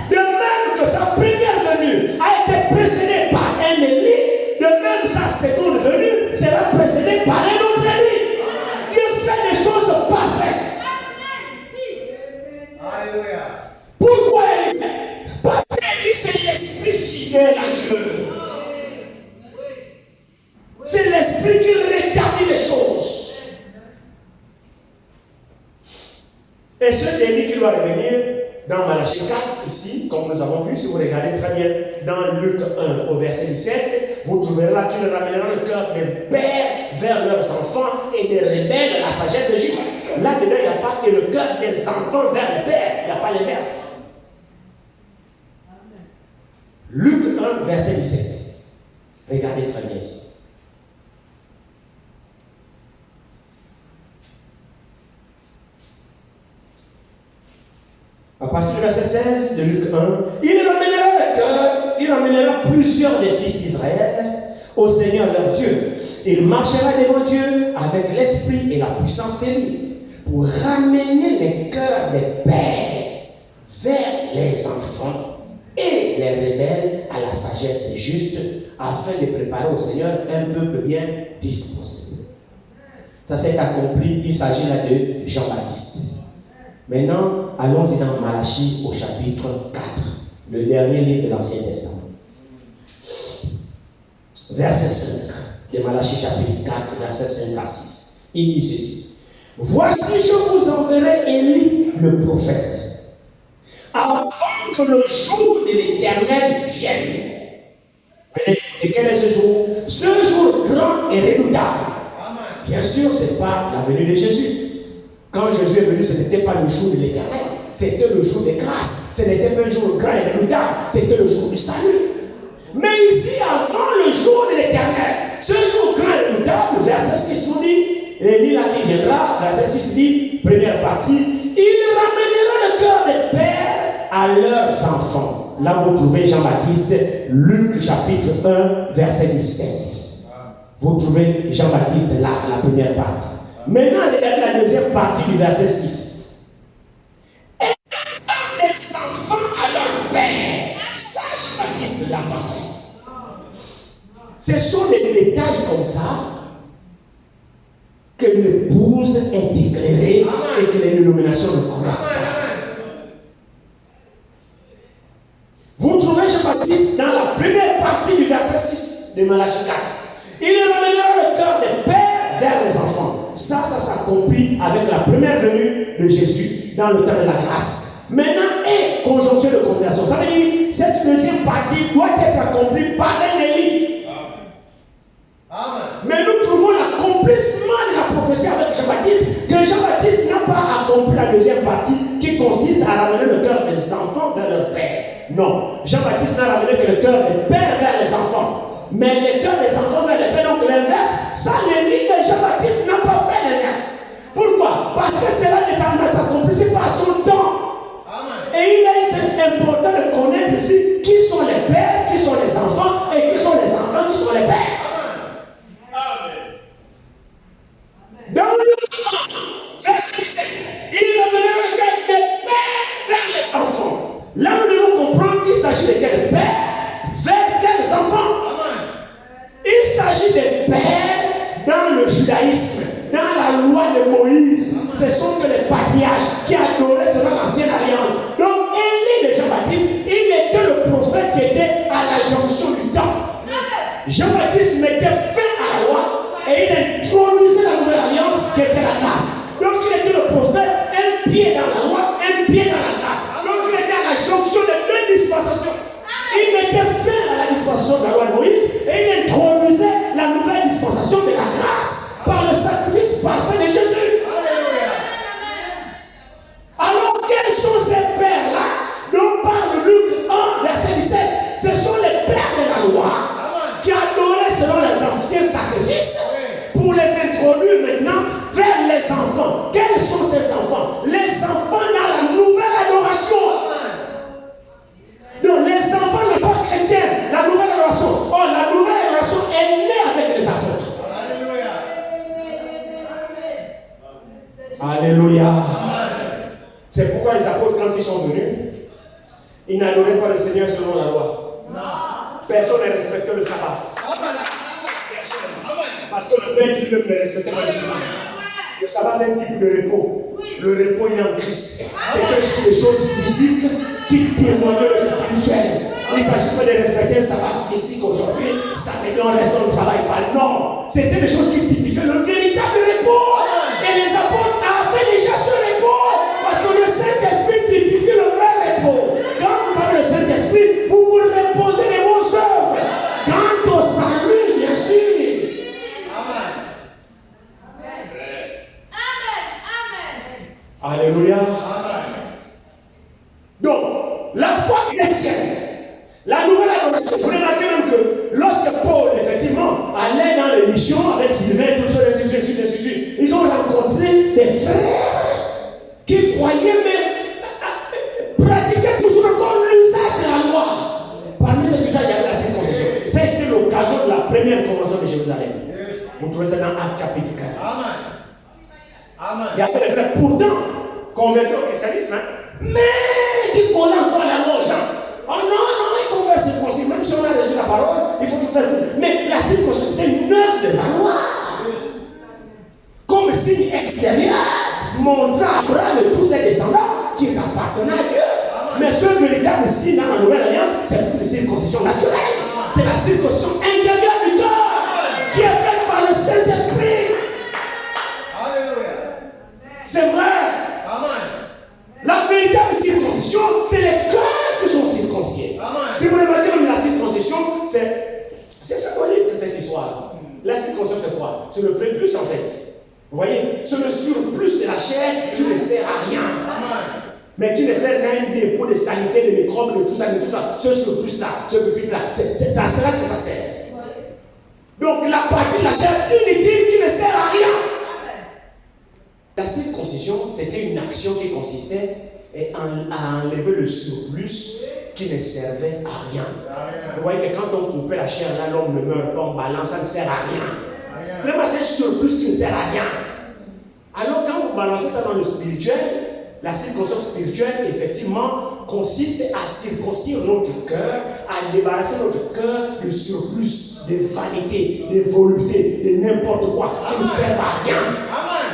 De même que sa première venue a été précédée par un Élie, de même sa seconde venue sera précédée par un autre Élie. Dieu fait des choses parfaites. Alléluia. Pourquoi Élie? Parce qu'Élie, c'est l'esprit fidèle à Dieu. C'est l'esprit qui rétablit les choses. Et ce Élie qui doit revenir dans Malachie 4, ici, comme nous avons vu, si vous regardez très bien dans Luc 1 au verset 17, vous trouverez là qu'il ramènera le cœur des pères vers leurs enfants et des rebelles à la sagesse de Jésus. Là-dedans, il n'y a pas que le cœur des enfants vers les pères, il n'y a pas l'inverse. Luc 1, verset 17. Regardez très bien ici. À partir du verset 16 de Luc 1, il ramènera plusieurs des fils d'Israël au Seigneur leur Dieu, Il marchera devant Dieu avec l'esprit et la puissance d'Élie pour ramener les cœurs des pères vers les enfants et les rebelles à la sagesse des justes, afin de préparer au Seigneur un peuple bien disposé. Ça s'est accompli, il s'agit là de Jean-Baptiste. Maintenant, allons-y dans Malachie au chapitre 4, le dernier livre de l'Ancien Testament. Verset 5 de Malachie chapitre 4, verset 5 à 6. Il dit ceci. Voici, je vous enverrai Élie le prophète, avant que le jour de l'Éternel vienne. Et quel est ce jour? Ce jour grand et redoutable. Bien sûr, ce n'est pas la venue de Jésus. Quand Jésus est venu, ce n'était pas le jour de l'Éternel, c'était le jour de grâce. Ce n'était pas un jour grand et redoutable, c'était le jour du salut. Mais ici, avant le jour de l'Éternel, ce jour grand et redoutable, verset 6 nous dit, Élie là qui viendra, verset 6 dit, première partie, il ramènera le cœur des pères à leurs enfants. Là, vous trouvez Jean-Baptiste, Luc chapitre 1, verset 17. Vous trouvez Jean-Baptiste là, la première partie. Maintenant, regardez la deuxième partie du verset 6. Et les enfants à leur père, ça, Jean-Baptiste ne l'a pas fait. Ce sont des détails comme ça que l'épouse est déclarée et que les dénominations ne connaissent pas. Vous trouvez Jean-Baptiste dans la première partie du verset 6 de Malachie 4. Il ramènera le cœur des pères vers les enfants. Ça s'accomplit avec la première venue de Jésus dans le temps de la grâce. Maintenant, et conjonction de combinaison. Ça veut dire que cette deuxième partie doit être accomplie par un Élie. Mais nous trouvons l'accomplissement de la prophétie avec Jean-Baptiste, que Jean-Baptiste n'a pas accompli la deuxième partie qui consiste à ramener le cœur des enfants vers leur père. Non, Jean-Baptiste n'a ramené que le cœur des pères vers les enfants. Mais le cœur des enfants vers les pères, donc l'inverse, ça, l'Élie de Jean-Baptiste n'a pas fait l'inverse. Pourquoi? Parce que cela ne s'accomplissait pas à son temps. Et il est important de connaître ici qui sont les pères, qui sont les enfants, et qui sont les enfants, qui sont les pères. Dans le verset 17, il ramènera le cœur des pères vers les enfants. Là, nous devons comprendre qu'il s'agit de quel père vers quels enfants. Il s'agit des pères dans le judaïsme, dans la loi de Moïse. Ce sont que les patriarches qui adoraient selon l'ancienne alliance. Donc, Élie de Jean-Baptiste, il était le prophète qui était à la jonction du temps. Jean-Baptiste mettait fin à la loi et il introduisait la nouvelle alliance qui était la grâce. Donc, il était le prophète, un pied dans la loi, un pied dans la grâce. Donc, il était à la jonction de deux dispensations. Il mettait fin à la dispensation de la loi de Moïse et il introduisait la nouvelle dispensation de la grâce par le sacrifice parfait de Jésus. Alors, quels sont ces pères-là dont parle Luc 1, verset 17? Ce sont les pères de la loi qui adoraient selon les anciens sacrifices pour les introduire maintenant vers les enfants. Quels sont ces enfants? Les enfants dans la nouvelle adoration. Donc, les enfants de la foi chrétienne, la nouvelle adoration. Oh, la nouvelle adoration est née avec les apôtres. Alléluia. Alléluia. C'est pourquoi les apôtres, quand ils sont venus, ils n'adoraient pas le Seigneur selon la loi. Personne ne respectait le sabbat. Personne. Parce que le Père lui-même ne respectait pas le sabbat. Le sabbat, c'est un type de repos. Le repos, il est en Christ. C'est des choses physiques qui témoignent de spirituel. Il ne s'agit pas de respecter un sabbat physique aujourd'hui. Ça fait qu'on reste au travail. Pas. Non. C'était des choses qui typifiaient le véritable repos. Et les apôtres avaient déjà ce repos. Parce que le Saint-Esprit typifie le vrai repos. Quand vous avez le Saint-Esprit, vous vous reposez de vos œuvres. Quant au salut, bien sûr. Alléluia. Donc, la foi chrétienne, la nouvelle adoration, vous remarquez même que lorsque Paul, effectivement, allait dans les missions avec Sylvain, tout ça, ainsi de suite, ils ont rencontré des frères qui croyaient, mais pratiquaient toujours encore l'usage de la loi. Parmi ces usages, il y avait la circoncision. Ça a été l'occasion de la première convention de Jérusalem. Vous trouvez ça dans Actes chapitre 4. Amen. Amen. Il y a des frères pourtant convertis au christianisme, mais qui collent encore la loi aux gens. Oh non, il faut faire circoncis. Même si on a reçu la parole, il faut tout faire. Mais la circoncision, c'est une œuvre de la loi. Comme signe extérieur, montrant à Abraham et tous ses descendants qu'ils appartenaient à Dieu. Mais ce véritable signe dans la nouvelle alliance, c'est une circoncision naturelle. C'est la circoncision intérieure du cœur qui est faite par le Saint-Esprit. Alléluia. C'est vrai. Amen. La véritable circoncision, c'est les cœurs qui sont circoncis. Si vous remarquez même la circoncision, c'est symbolique de cette histoire. La circoncision, c'est quoi? C'est le prépuce en fait. Vous voyez? C'est le surplus de la chair qui ne sert à rien. Amen. Mais qui ne sert qu'à un dépôt de sanité, de microbes, de tout ça, de tout ça. Ce surplus-là, ce pupitre-là, c'est à cela que ça sert. Donc la partie de la chair inutile qui ne sert à rien. La circoncision, c'était une action qui consistait à enlever le surplus qui ne servait à rien. Vous voyez que quand on coupait la chair, là, l'homme ne meurt pas en balance, ça ne sert à rien. Vraiment, c'est un surplus qui ne sert à rien. Alors, quand vous balancez ça dans le spirituel, la circoncision spirituelle, effectivement, consiste à circoncire notre cœur, à débarrasser notre cœur du surplus, de vanité, de volupté, de n'importe quoi, qui ne sert à rien. Amen.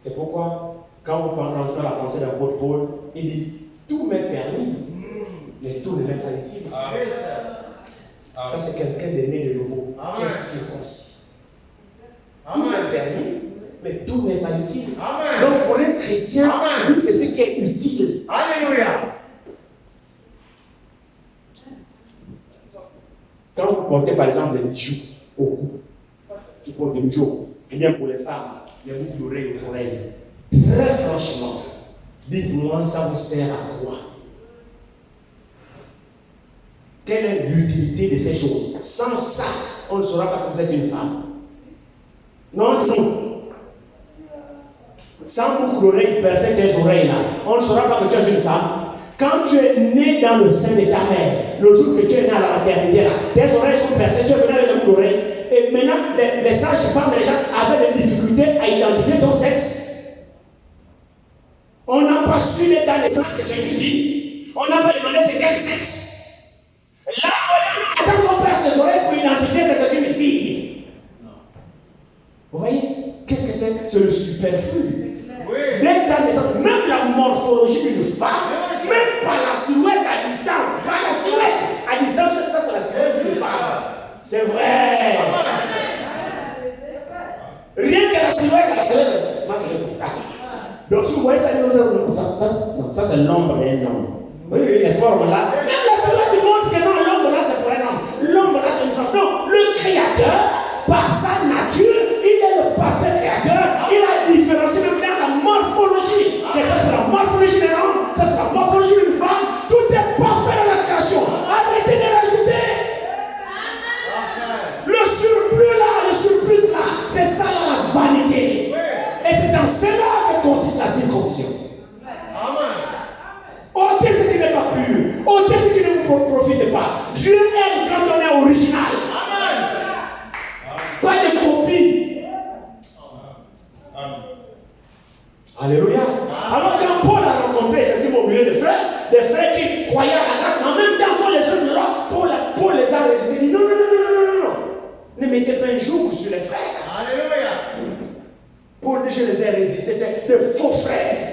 C'est pourquoi, quand vous rentrez dans la pensée d'un l'apôtre Paul, il dit tout m'est permis, mais tout ne m'est pas utile. Ça, c'est quelqu'un de né de nouveau, qui est circoncis. Tout m'est permis, mais tout n'est pas utile. Amen. Donc, pour un chrétien, lui, c'est ce qui est utile. Alléluia. Quand vous portez, par exemple, des bijoux au cou, tu portes des bijoux, et bien pour les femmes, les boucles d'oreilles aux oreilles. Très franchement, dites-moi, ça vous sert à quoi? Quelle est l'utilité de ces choses? Sans ça, on ne saura pas que vous êtes une femme. Non, non. Sans boucle d'oreilles percer tes oreilles là, on ne saura pas que tu es une femme. Quand tu es né dans le sein de ta mère, le jour que tu es né à la maternité là, tes oreilles sont percées, tu es venu avec la boucle d'oreille. Et maintenant, les sages-femmes, les gens avaient des difficultés à identifier ton sexe. On n'a pas su dès la naissance que c'est une fille. On n'a pas demandé c'est quel sexe. Là, on attend qu'on perce les oreilles pour identifier que c'est une fille. Vous voyez? Qu'est-ce que c'est? C'est le superflu. Oui. Dès la naissance, même la morphologie d'une femme, même par la silhouette à distance, par la silhouette à distance, ça c'est la silhouette d'une femme. C'est vrai. Rien que la silhouette, moi c'est le contact. Donc si vous voyez ça, ça c'est l'ombre d'un homme. Oui, les formes là. Même la silhouette montre que non, l'ombre là c'est pour un homme. L'ombre là c'est une femme. Non, le Créateur, par sa nature, il est le parfait Créateur. Il a différencié même dans la morphologie. Et ça c'est la morphologie d'un homme, ça c'est la morphologie d'une femme. Tout est parfait dans la création. Arrêtez de rajouter. Le surplus là, c'est ça la vanité. Et c'est dans cela que consiste la circoncision. Ôtez ce qui n'est pas pur, ôtez ce qui ne vous profite pas. Dieu aime quand on est original. Pas de copie. Alléluia. Alors quand Paul a rencontré effectivement au milieu des frères qui croyaient à la grâce, mais en même temps quand les autres de là, Paul les a résistés. Il dit non. Ne mettez pas un joug sur les frères. Alléluia. Paul dit je les ai résistés, c'est de faux frères.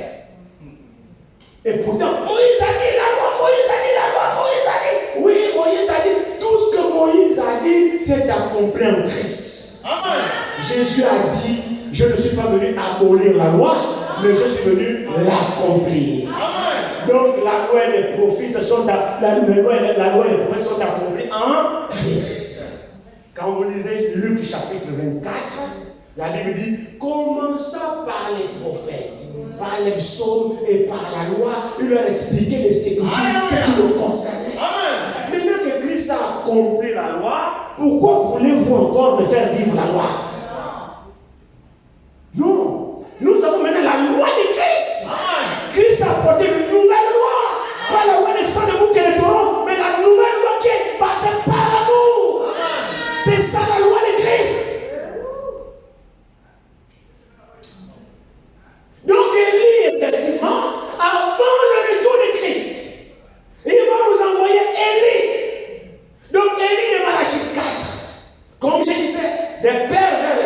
Et pourtant, Moïse a dit la loi. Oui, Moïse a dit tout ce que Moïse a dit, c'est accompli en Christ. Amen. Jésus a dit, je ne suis pas venu abolir la loi, mais je suis venu l'accomplir. Amen. Donc la loi et les prophètes sont accomplis en Christ. Quand vous lisez Luc chapitre 24, la Bible dit, commençant par les prophètes, par les psaumes et par la loi, il leur expliquait les Écritures, ce qui le concernait. Amen. Maintenant que Christ a accompli la loi, pourquoi voulez-vous encore me faire vivre la loi? Non. Nous avons maintenant la loi de Christ. Amen. Christ a apporté une nouvelle loi. Pas la loi des sang de bouc et de taureau, mais la nouvelle loi qui est passée par la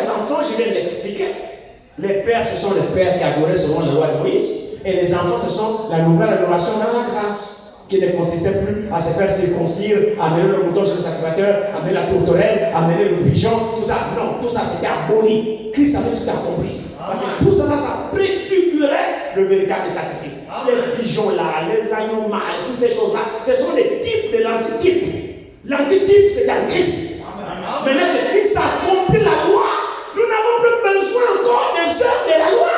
les enfants, je viens de l'expliquer. Les pères, ce sont les pères qui adoraient selon la loi de Moïse. Et les enfants, ce sont la nouvelle adoration dans la grâce, qui ne consistait plus à se faire circoncire, à amener le mouton chez le sacrificateur, à amener la tourterelle, à amener le pigeon, tout ça. Non, tout ça c'était aboli. Christ avait tout accompli. Parce que tout ça, ça préfigurait le véritable sacrifice. Les pigeons là, les agneaux mâles, toutes ces choses-là, ce sont des types de l'antitype. L'antitype, c'est un Christ. Maintenant que Christ a accompli la loi, nous n'avons plus besoin encore des œuvres de la loi.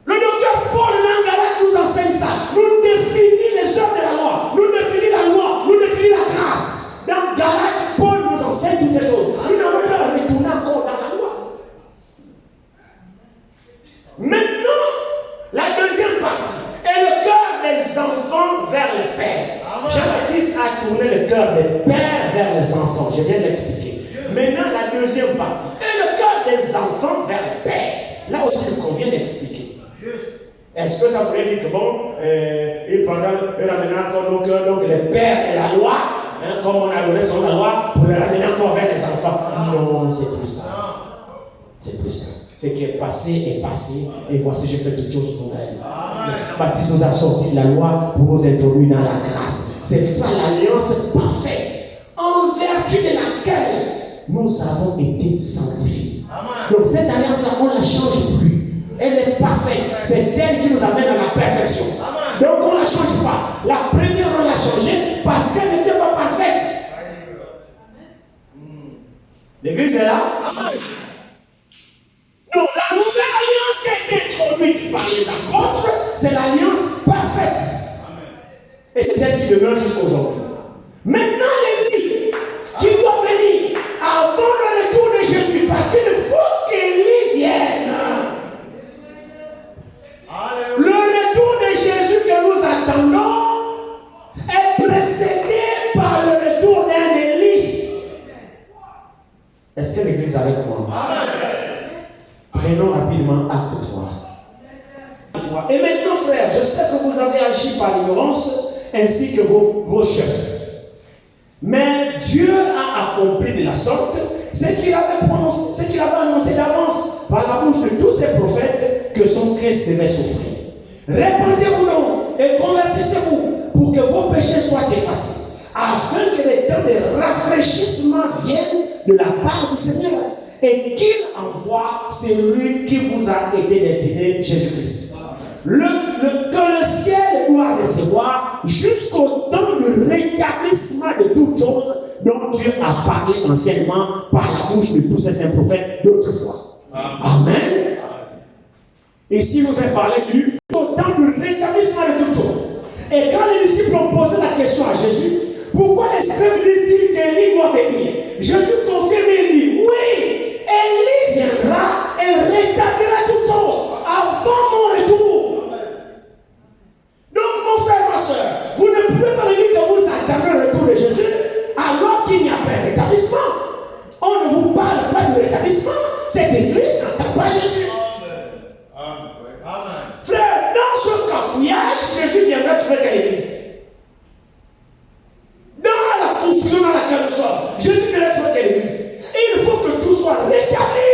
Le docteur Paul Nangarat nous enseigne ça. Nous définissons les œuvres de la loi. Nous définissons la loi. Nous définissons la grâce. Dans Galates, Paul nous enseigne toutes les choses. Nous n'avons pas retourné encore dans la loi. Maintenant, la deuxième partie est le cœur des enfants vers le Père. Jean-Baptiste a tourné le cœur des pères vers les enfants. Je viens de l'expliquer. Maintenant, la deuxième partie est le cœur des enfants vers le Père. Là aussi, il convient d'expliquer. Est-ce que ça pourrait dire que bon, et ramener encore nos cœurs, donc les pères et la loi, hein, comme on adorait selon la loi, pour les ramener encore vers les enfants? Non, c'est plus ça. C'est plus ça. Ce qui est passé, et voici, j'ai fait des choses nouvelles. Baptiste nous a sorti de la loi pour nous introduire dans la grâce. C'est ça l'alliance parfaite, en vertu de laquelle nous avons été sanctifiés. Donc cette alliance-là, on ne la change plus. Elle est parfaite. C'est elle qui nous amène à la perfection. Donc on ne la change pas. La première, on l'a changée parce qu'elle n'était pas parfaite. L'église est là. Donc la nouvelle alliance qui a été introduite par les apôtres, c'est l'alliance parfaite. Et c'est elle qui demeure jusqu'aujourd'hui. Maintenant, l'Église qui doit venir avant le retour de Jésus, parce qu'il faut qu'Élie vienne. Le retour de Jésus que nous attendons est précédé par le retour d'un Élie. Est-ce que l'Église est avec moi? Prenons rapidement acte 3. Et maintenant, frères, je sais que vous avez agi par ignorance ainsi que vos chefs. Mais Dieu a accompli de la sorte ce qu'il avait annoncé d'avance par la bouche de tous ses prophètes que son Christ devait souffrir. Répandez-vous donc et convertissez-vous pour que vos péchés soient effacés, afin que les temps de rafraîchissement viennent de la part du Seigneur et qu'il envoie celui qui vous a été destiné, Jésus-Christ. Que le ciel doit recevoir jusqu'au temps du rétablissement de toutes choses dont Dieu a parlé anciennement par la bouche de tous ces saints prophètes d'autrefois. Amen. Ici, nous avons parlé du temps du rétablissement de toutes choses. Et quand les disciples ont posé la question à Jésus, pourquoi les scribes disent-ils qu'Élie doit venir? Jésus confirme et dit, oui, Élie viendra et rétablira toutes choses avant mon retour. Donc, mon frère, ma soeur, vous ne pouvez pas me dire que vous attendez le retour de Jésus alors qu'il n'y a pas de rétablissement. On ne vous parle pas de rétablissement. Cette église n'attend pas Jésus. Frère, dans ce cafouillage, Jésus viendra trouver quelle église? Dans la confusion dans laquelle nous sommes, Jésus viendra trouver quelle église? Et il faut que tout soit rétabli.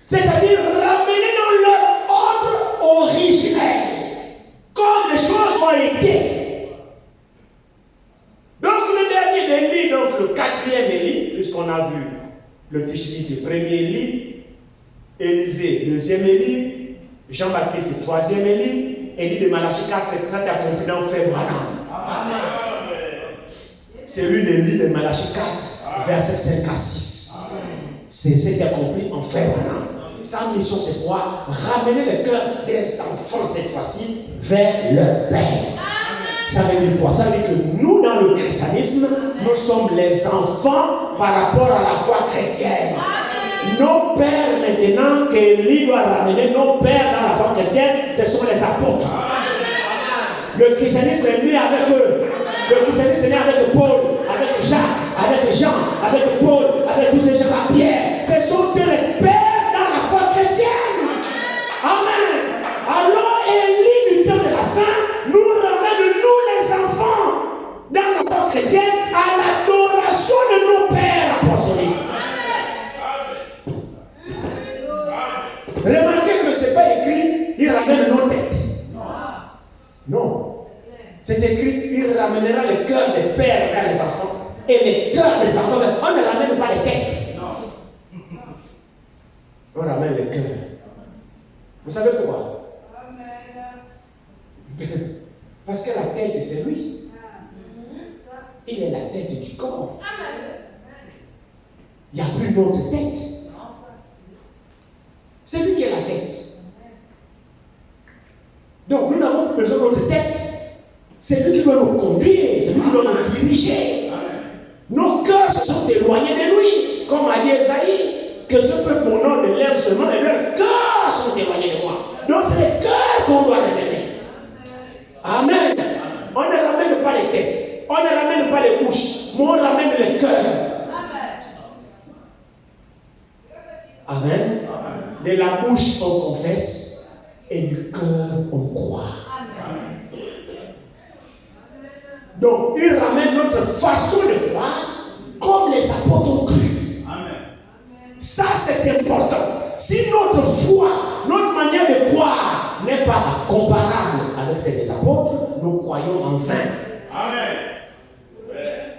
C'est-à-dire ramener dans leur ordre originel, comme les choses ont été. Donc le dernier Élie, donc le quatrième Élie, puisqu'on a vu le Tishbite, le premier Élie, Élisée, deuxième Élie, Jean-Baptiste, le troisième Élie, Élie de Malachie 4, c'est très accompli dans Frère Branham. C'est lui l'Élie de Malachie 4, versets 5 à 6. C'est ce qui est accompli en Frère Branham. Sa mission, c'est quoi? Ramener le cœur des enfants, cette fois-ci, vers leur Père. Ça veut dire quoi? Ça veut dire que nous, dans le christianisme, nous sommes les enfants par rapport à la foi chrétienne. Nos pères, maintenant, qu'Élie doit ramener, nos pères dans la foi chrétienne, ce sont les apôtres. Le christianisme est né avec eux. Le christianisme est né avec Paul, avec Jacques, avec Jean, avec Paul, avec tous ces gens-là, Pierre. Ce sont eux les pères dans la foi chrétienne. Amen. Alors, Élie, du temps de la fin, nous ramène, nous les enfants, dans la foi chrétienne, à l'adoration de nos pères apostoliques. Remarquez que ce n'est pas écrit, il ramène nos têtes. Non. C'est écrit, il ramènera le cœur des pères vers les enfants. Et les cœurs des enfants, on ne ramène pas les têtes. On ramène les cœurs. Vous savez pourquoi? Parce que la tête, c'est lui. Il est la tête du corps. Il n'y a plus d'autre tête. C'est lui qui est la tête. Donc nous n'avons plus besoin d'autre tête. C'est lui qui doit nous conduire, c'est lui qui doit nous diriger. Nos cœurs se sont éloignés de lui, comme a dit Esaïe, que ce peuple mon nom ne lève seulement, et leurs cœurs sont éloignés de moi. Donc c'est les cœurs qu'on doit ramener. Amen. On ne ramène pas les têtes, on ne ramène pas les bouches, mais on ramène les cœurs. Amen. De la bouche on confesse et du cœur on croit. Donc, il ramène notre façon de croire comme les apôtres ont cru. Ça, c'est important. Si notre foi, notre manière de croire n'est pas comparable avec celle des apôtres, nous croyons en vain. Amen.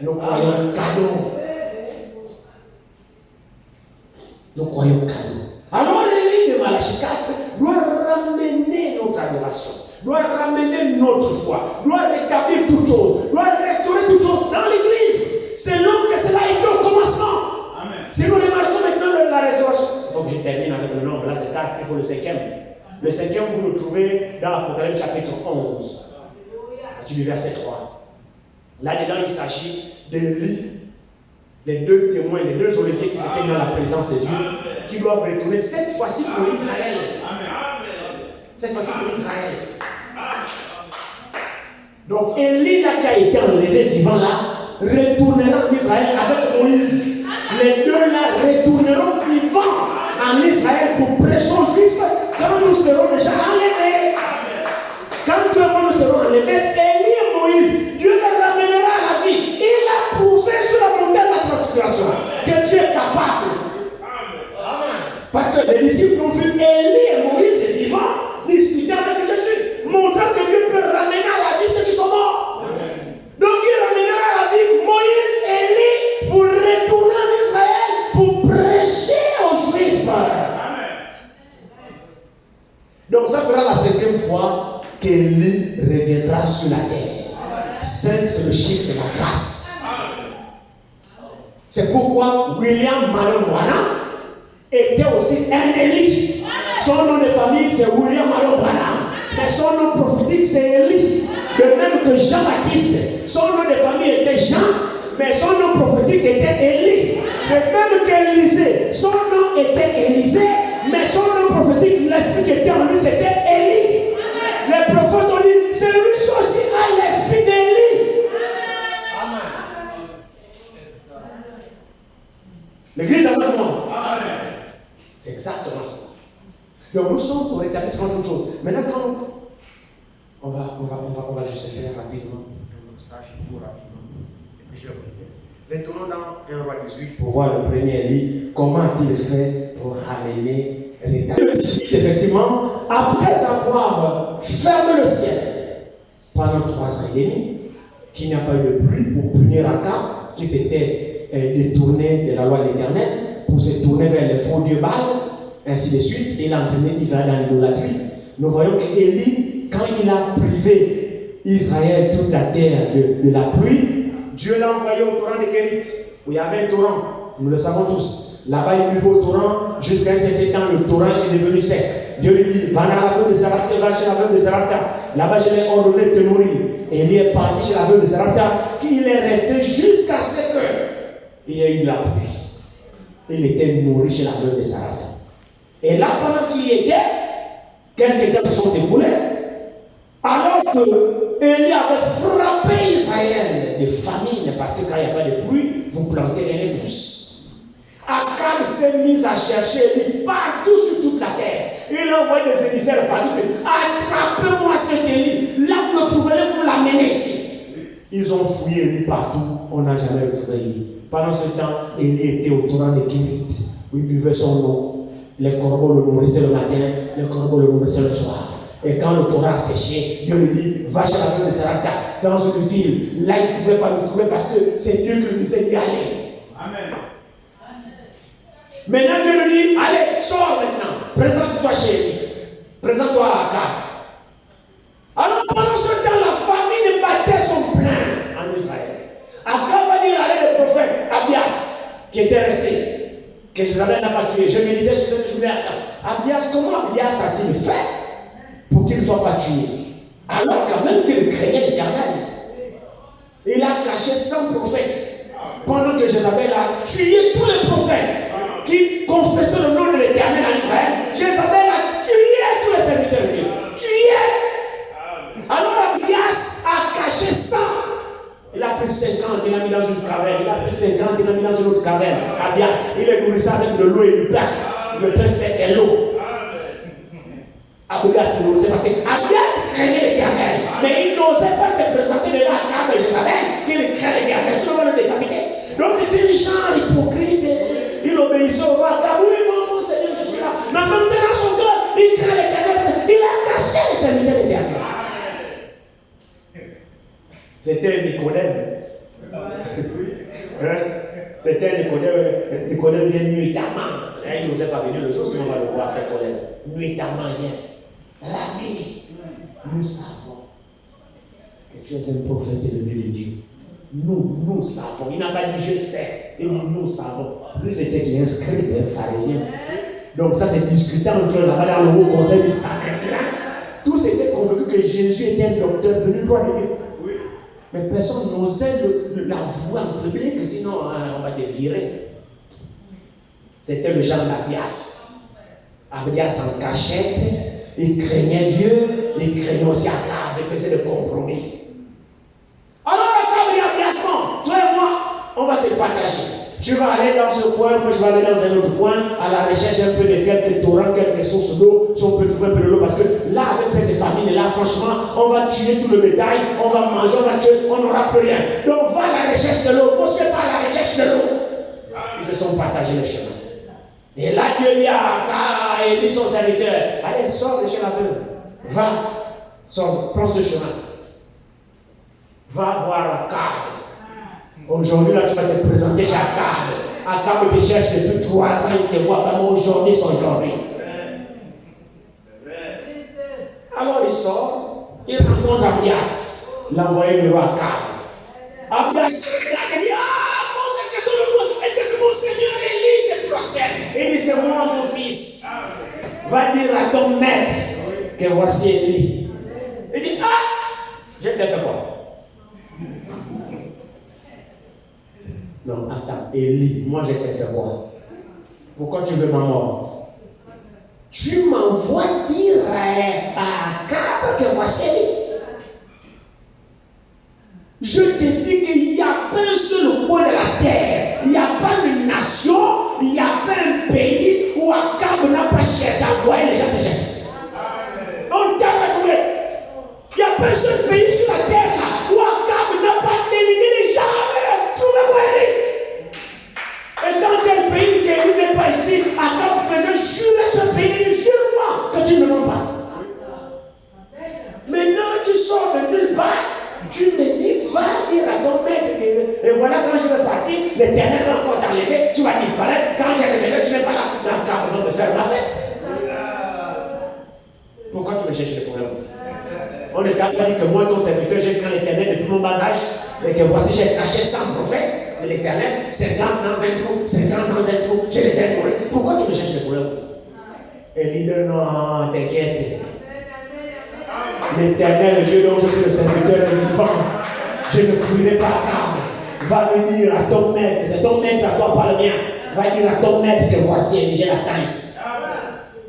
Nous croyons cadeau. Nous croyons cadeau. Alors, l'évêque de Malachie 4 doit ramener notre adoration, doit ramener notre foi, doit rétablir toutes choses, doit restaurer toutes choses dans l'église, selon que cela a été au commencement. Amen. Si nous remarquons maintenant la restauration, il faut que je termine avec le nombre, là c'est 4, il faut le 5e. Le 5e, vous le trouvez dans l'Apocalypse chapitre 11, du verset 3. Là-dedans, il s'agit d'Élie, les deux témoins, les deux oliviers qui étaient dans la présence de Dieu, qui doivent retourner cette fois-ci pour Israël. Cette fois-ci pour Israël. Donc Élie qui a été enlevé vivant là, retournera en Israël avec Moïse. Les deux là retourneront vivants en Israël pour prêcher aux Juifs quand nous serons déjà enlevés. Quand nous serons enlevés, Élie et Moïse, Dieu les ramènera à la vie. Il a prouvé sur la montagne de la transfiguration que Dieu est capable. Parce que les disciples ont vu Élie et Moïse vivants discuter avec Jésus, montrant que Dieu peut ramener à la vie ceux qui sont morts. Donc il ramènera à la vie Moïse et Élie pour retourner en Israël, pour prêcher aux Juifs. Donc ça fera la 5e fois qu'Élie reviendra sur la terre. 5, c'est le chiffre de la grâce. C'est pourquoi William Marion Branham était aussi un Élie. Son nom de famille c'est William Marion Branham, mais son nom prophétique c'est Élie. De même que Jean-Baptiste, son nom de famille était Jean, mais son nom prophétique était Élie. De même qu'Élisée, son nom était Élisée, mais son nom prophétique, l'esprit qui était en lui c'était Élie. Les prophètes ont dit, celui-ci aussi a l'esprit d'Élie. L'église avec moi. C'est exactement ça. Donc nous sommes pour rétablissement d'autres choses. Maintenant, quand on va juste faire rapidement. Retournons dans 1 roi 18 pour voir le premier Élie. Comment a-t-il fait pour ramener, rétablir? Effectivement, après avoir fermé le ciel pendant 3 ans et demi, qu'il n'y a pas eu de pluie pour punir Akab, qui s'était détourné de la loi de l'Éternel, pour se tourner vers les faux dieux Baal, ainsi de suite, il a entraîné Israël dans l'idolâtrie. Nous voyons qu'Élie, quand il a privé Israël, toute la terre de la pluie, Dieu l'a envoyé au torrent de Kérit, où il y avait un torrent, nous le savons tous. Là-bas, il buvait au torrent, jusqu'à un certain temps, le torrent est devenu sec. Dieu lui dit, va dans la veuve de Zarepta, va chez la veuve de Zarepta. Là-bas, je l'ai ordonné de te nourrir. Et il est parti chez la veuve de Zarepta, qu'il est resté jusqu'à ce qu'il y ait eu de la pluie. Il était nourri chez la veuve de Zarepta. Et là, pendant qu'il y était, quelques temps se sont écoulés, alors que Élie avait frappé Israël de famine, parce que quand il n'y a pas de pluie, vous plantez rien de pousse. Akab s'est mis à chercher Élie partout sur toute la terre. Il a envoyé des émissaires partout. Attrapez-moi cet Élie. Là, vous le trouverez, vous l'amenez ici. Ils ont fouillé Élie partout. On n'a jamais retrouvé Élie. Pendant ce temps, Élie était au torrent de Kérit, où il buvait son eau. Les corbeaux le nourrissaient le matin, les corbeaux le nourrissaient le soir. Et quand le Torah a séché, Dieu lui dit, va chez la veuve de Sarepta, dans une ville. Là, il ne pouvait pas le trouver parce que c'est Dieu qui lui disait d'y aller. Amen. Maintenant, Dieu lui dit, allez, sors maintenant. Présente-toi chez lui. Présente-toi à Akab. Alors, pendant ce temps, la famine battait son plein en Israël. Akab va dire, allez, le prophète Abias, qui était resté, que Jézabel n'a pas tué. Je méditais sur cette journée. Abias, comment Abias a-t-il fait pour qu'il ne soit pas tué? Alors quand même qu'il craignait l'Éternel. Il a caché 100 prophètes. Pendant que Jézabel a tué tous les prophètes qui confessaient le nom de l'Éternel en Israël, Jézabel a tué tous les serviteurs de Dieu. Tué. Alors Abias a caché 100. Il a pris 50, il a mis dans une caverne. Il a pris 50, il a mis dans une autre caverne. Abias, il est nourri avec de l'eau et du pain. Le pain sec et l'eau. Abias le nourrissait parce que Abias craignait l'Éternel. Mais il n'osait pas se présenter devant Akab et Jézabel qu'il craint l'Éternel. Sinon, on va le décapiter. Donc c'était un genre hypocrite. Il obéissait au roi Akab. Oui, mon Seigneur, je suis là. Mais même dans son cœur, il craint l'Éternel. Il a caché les serviteurs de l'Éternel. C'était Nicodème. C'était Nicodème vient nuitamment. Il n'osait pas venir le jour, sinon on va le voir, c'est Nicodème. Nuitamment vient. Rabbi, nous savons que tu es un prophète élevé de Dieu. Nous savons. Il n'a pas dit je sais. Il dit nous savons. Lui, c'était qu'il est inscrit un pharisien. Donc ça, c'est discutant entre là-bas dans le haut conseil du Sanhédrin. Tous étaient convaincus que Jésus était un docteur venu droit de Dieu. Mais personne n'osait l'avouer en public, sinon on va te virer. C'était le genre d'Abias. Abias en cachette, il craignait Dieu, il craignait aussi Akab, il faisait des compromis. Alors Akab et Abias, toi et moi, on va se partager. Tu vas aller dans ce coin, moi je vais aller dans un autre coin, à la recherche un peu de quelques torrents, quelques sources d'eau, si on peut trouver un peu de l'eau, parce que là, avec cette famille là, franchement, on va tuer tout le bétail, on va manger, on va tuer, on n'aura plus rien. Donc va à la recherche de l'eau, moi je vais pas à la recherche de l'eau. Ils se sont partagés le chemin. Et là, Dieu dit à Élie, son serviteur, allez, sors de chez la veuve, va, sors, prends ce chemin. Va voir Akab. Aujourd'hui, là, tu vas te présenter chez Akab. Akab te cherche depuis 3 ans, il te voit vraiment aujourd'hui, c'est aujourd'hui. Alors il sort, il rencontre Abias, l'envoyé du roi Akab. Abias regarde et dit, est-ce que c'est mon Seigneur Élie, c'est prospère? Il dit, c'est moi mon fils. Va dire à ton maître que voici Élie. Il dit, je t'ai fait quoi? Non, attends, Élie, moi je t'ai fait quoi? Pourquoi tu veux ma mort? Tu m'envoies dire à Akab que voici Élie. Je te dis qu'il n'y a pas un seul coin de la terre, il n'y a pas une nation, il n'y a pas un pays où Akab n'a pas cherché à voir les gens de Jésus. On t'a pas trouvé. Il n'y a pas un seul pays sur la terre là où Akab n'a pas dévidé les gens. Et dans quel pays qui n'est pas ici, Akab faisait jurer ce pays, il dit jure-moi que tu ne mens pas. Maintenant tu sors de nulle part, tu me dis va dire à ton maître et voilà quand je vais partir, l'Éternel va encore t'enlever, tu vas disparaître, quand je reviendrai tu n'es pas là, Akab va me faire ma fête. Pourquoi tu me cherches les problèmes? On ne t'a pas dit que moi ton serviteur j'ai craint l'Éternel depuis mon bas âge et que voici j'ai caché 100 prophètes. Mais l'Éternel, 50 dans un trou, 50 dans un trou, je les ai courus. Pourquoi tu me cherches les problèmes? Et il dit non, t'inquiète. L'Éternel, Dieu dont je suis le serviteur vivant, je ne fuirai pas Akab. Va me dire à ton maître, c'est ton maître à toi, pas le mien. Va dire à ton maître que voici, j'ai l'attends ici.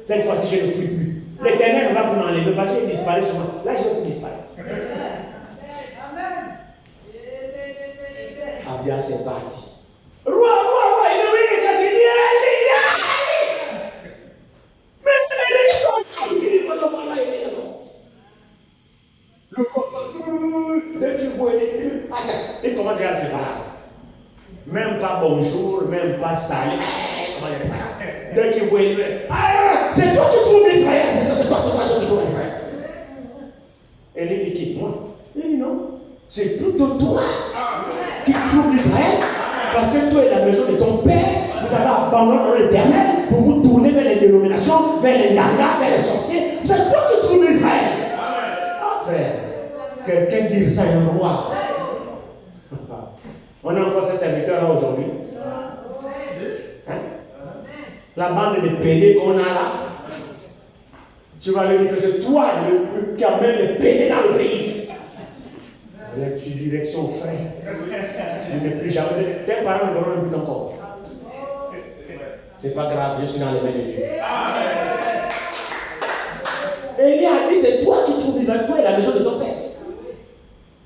Cette fois-ci, je ne fuis plus. L'Éternel va pour m'enlever parce qu'il disparaît souvent. Là, je vais disparaître. Abias est parti. Roi, il est venu casser, il dit, mais ils sont il dit, voilà, il est là. Le roi, dès qu'il voit, il commence à se préparer. Même pas bonjour, même pas salut. Dès qu'il voit, ah, c'est toi qui trouves Israël, c'est toi qui trouves Israël. Elle dit, quitte-moi. Il dit non, c'est plutôt toi qui trouves Israël, parce que toi et la maison de ton père, vous avez abandonné l'Éternel pour vous tourner vers les dénominations, vers les nagas, vers les sorciers. C'est toi qui trouves Israël. Ah, frère, quelqu'un dit ça à un roi. On a encore ces serviteurs là aujourd'hui. Hein? La bande de pédés qu'on a là, tu vas lui dire que c'est toi qui amène les pédés dans le pays. La direction frère. Il n'est plus jamais. Tes parents ne verront même plus encore. C'est pas grave, je suis dans les mains de Dieu. Élie a dit, c'est toi qui trouves Israël, toi et la maison de ton père.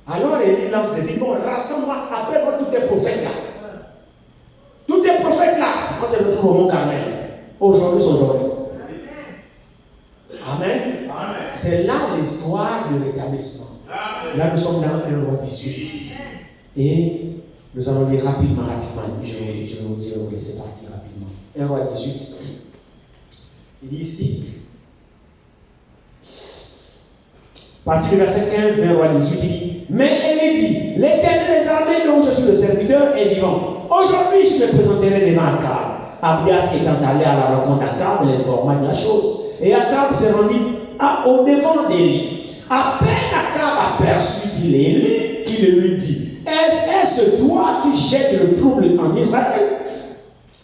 Alors Élie lance des dit, bon, rassemble-moi, appelle-moi tous tes prophètes là. Tous tes prophètes là. Moi, c'est le trouve au Mont Carmel. Aujourd'hui, c'est aujourd'hui. Amen. C'est là l'histoire du rétablissement. Là, nous sommes dans 1 roi 18. Et nous allons lire rapidement. Je vais vous laisser partir rapidement. 1 roi 18. Il dit ici, à partir du verset 15, 1 roi 18, il dit, mais Élie dit, l'Éternel des armées dont je suis le serviteur est vivant. Aujourd'hui, je me présenterai devant Akab. Abias étant allé à la rencontre d'Akab, l'informa de la chose. Et Akab s'est rendu au devant d'Élie. À peine Akab aperçut qu'il est Élie, qu'il lui dit, est-ce toi qui jettes le trouble en Israël?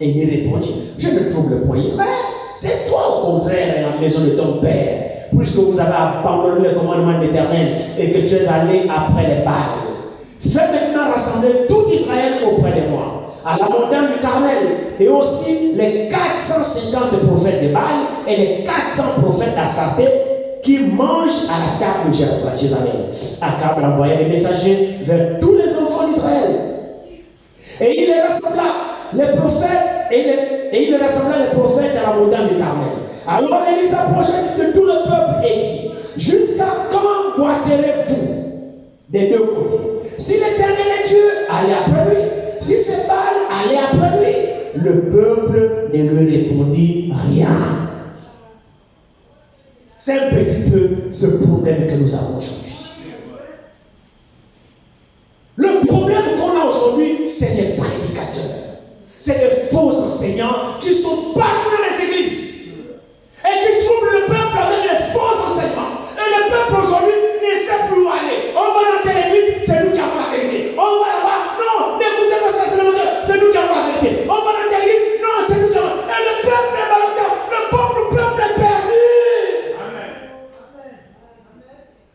Et il répondit, je ne trouble point Israël. C'est toi au contraire la maison de ton père, puisque vous avez abandonné le commandement de l'Éternel et que tu es allé après les Baals. Fais maintenant rassembler tout Israël auprès de moi, à la montagne du Carmel, et aussi les 450 prophètes de Baal et les 400 prophètes d'Astarté qui mangent à la table de Jézabel. Akab envoya des messagers vers tous les enfants d'Israël. Et il les rassembla, les prophètes, et il rassembla les prophètes à la montagne du Carmel. Alors Élie s'approchait de tout le peuple et dit, jusqu'à quand boiterez-vous des deux côtés? Si l'Éternel est Dieu, allez après lui. Si c'est Baal, allez après lui. Le peuple ne lui répondit rien. C'est un petit peu ce problème que nous avons aujourd'hui. Le problème qu'on a aujourd'hui, c'est les prédicateurs. C'est les faux enseignants qui sont partout dans les églises et qui troublent le peuple avec les faux enseignements. Et le peuple aujourd'hui ne sait plus où aller. On va dans telle église, c'est nous qui avons la vérité. On va là-bas, non, n'écoutez pas ça, c'est nous qui avons la vérité. On va dans telle église, non, c'est nous qui avons. Et le peuple est malade, le peuple est perdu. Amen.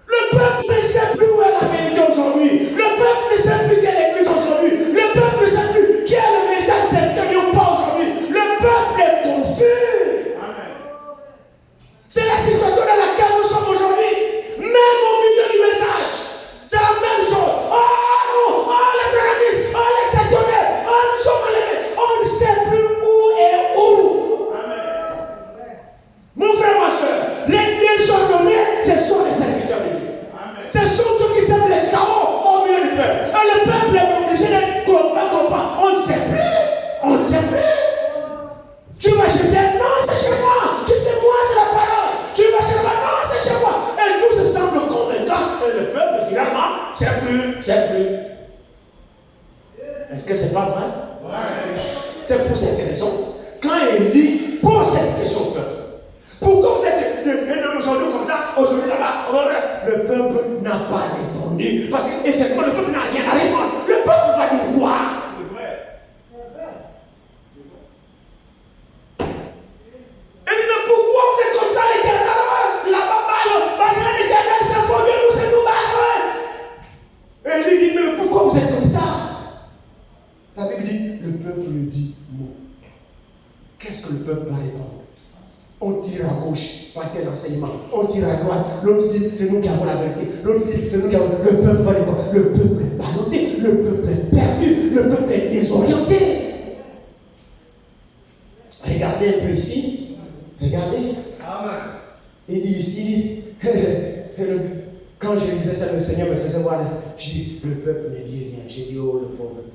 Le peuple ne sait plus où est la vérité aujourd'hui. Le peuple ne sait plus quelle église aujourd'hui. Le peuple ne sait plus qui est le véritable serviteur ou pas aujourd'hui. Le peuple est confus. Amen. C'est la situation dans laquelle nous sommes aujourd'hui. Même au milieu du message, c'est la même chose. Oh non, oh les terroristes, oh les sectionnaires, oh nous sommes enlevés. On ne sait plus où et où. Amen. Mon frère, ma soeur, les désordonnés, ce sont les serviteurs de Dieu. Amen. Ce sont ceux qui sèment les chaos au milieu du peuple. Et le peuple est obligé d'être compas. On ne sait plus. On ne sait plus. Tu vas chez toi, non, c'est chez moi. Tu sais, moi, c'est la parole. Tu vas chez moi, non, c'est chez moi. Et tout se semble convaincant. Et le peuple, finalement, c'est plus. Est-ce que c'est pas vrai? C'est pour cette raison. Quand Élie pose cette question au peuple, pourquoi vous êtes aujourd'hui comme ça, aujourd'hui là-bas, le peuple n'a pas répondu. Parce qu'effectivement, le peuple n'a rien à répondre. Le peuple va dire quoi? Et dit, mais pourquoi vous êtes comme ça, l'Éternel? Là-bas, l'Éternel, c'est faux, nous, c'est nous, et il dit, mais pourquoi vous êtes comme ça? La Bible dit, le peuple lui dit mot. Qu'est-ce que le peuple va répondre? On tire à gauche, par tel enseignement. On tire à droite. L'autre dit, c'est nous qui avons la vérité. L'autre dit, c'est nous qui avons. Le peuple va dire quoi? Le peuple est ballotté. Le peuple est perdu. Le peuple est désorienté. Regardez un peu ici. Regardez. Amen. Il dit ici, quand je lisais ça, le Seigneur me faisait voir. Je dis, le peuple ne dit rien. J'ai dit, oh, le pauvre peuple.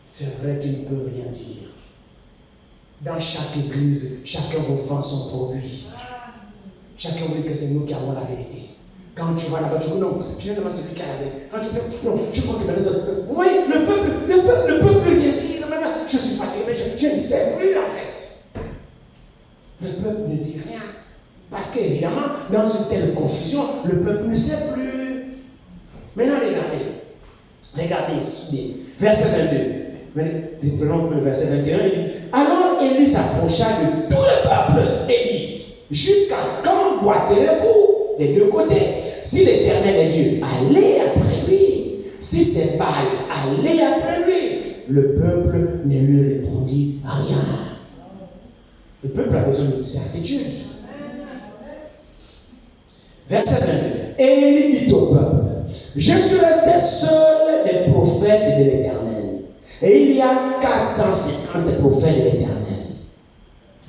C'est vrai qu'il ne peut rien dire. Dans chaque église, chacun vous vend son produit. Chacun veut que c'est nous qui avons la vérité. Quand tu vas là-bas, tu dis non, finalement c'est lui qui a la vérité. Quand tu dis non, je crois que dans les autres. Oui, le peuple vient dire, je suis fatigué, mais je ne sais plus en fait. Le peuple ne dit rien. Parce qu'évidemment, dans une telle confusion, le peuple ne sait plus. Maintenant, regardez ici, verset 22. Prenons le verset 21. Il dit, alors Élie s'approcha de tout le peuple et dit, jusqu'à quand boiterez-vous des deux côtés? Si l'Éternel est Dieu, allez après lui. Si c'est Baal, allez après lui. Le peuple ne lui répondit rien. Le peuple a besoin d'une certitude. Verset 22. Et Élie dit au peuple, je suis resté seul des prophètes de l'Éternel. Et il y a 450 prophètes de l'Éternel.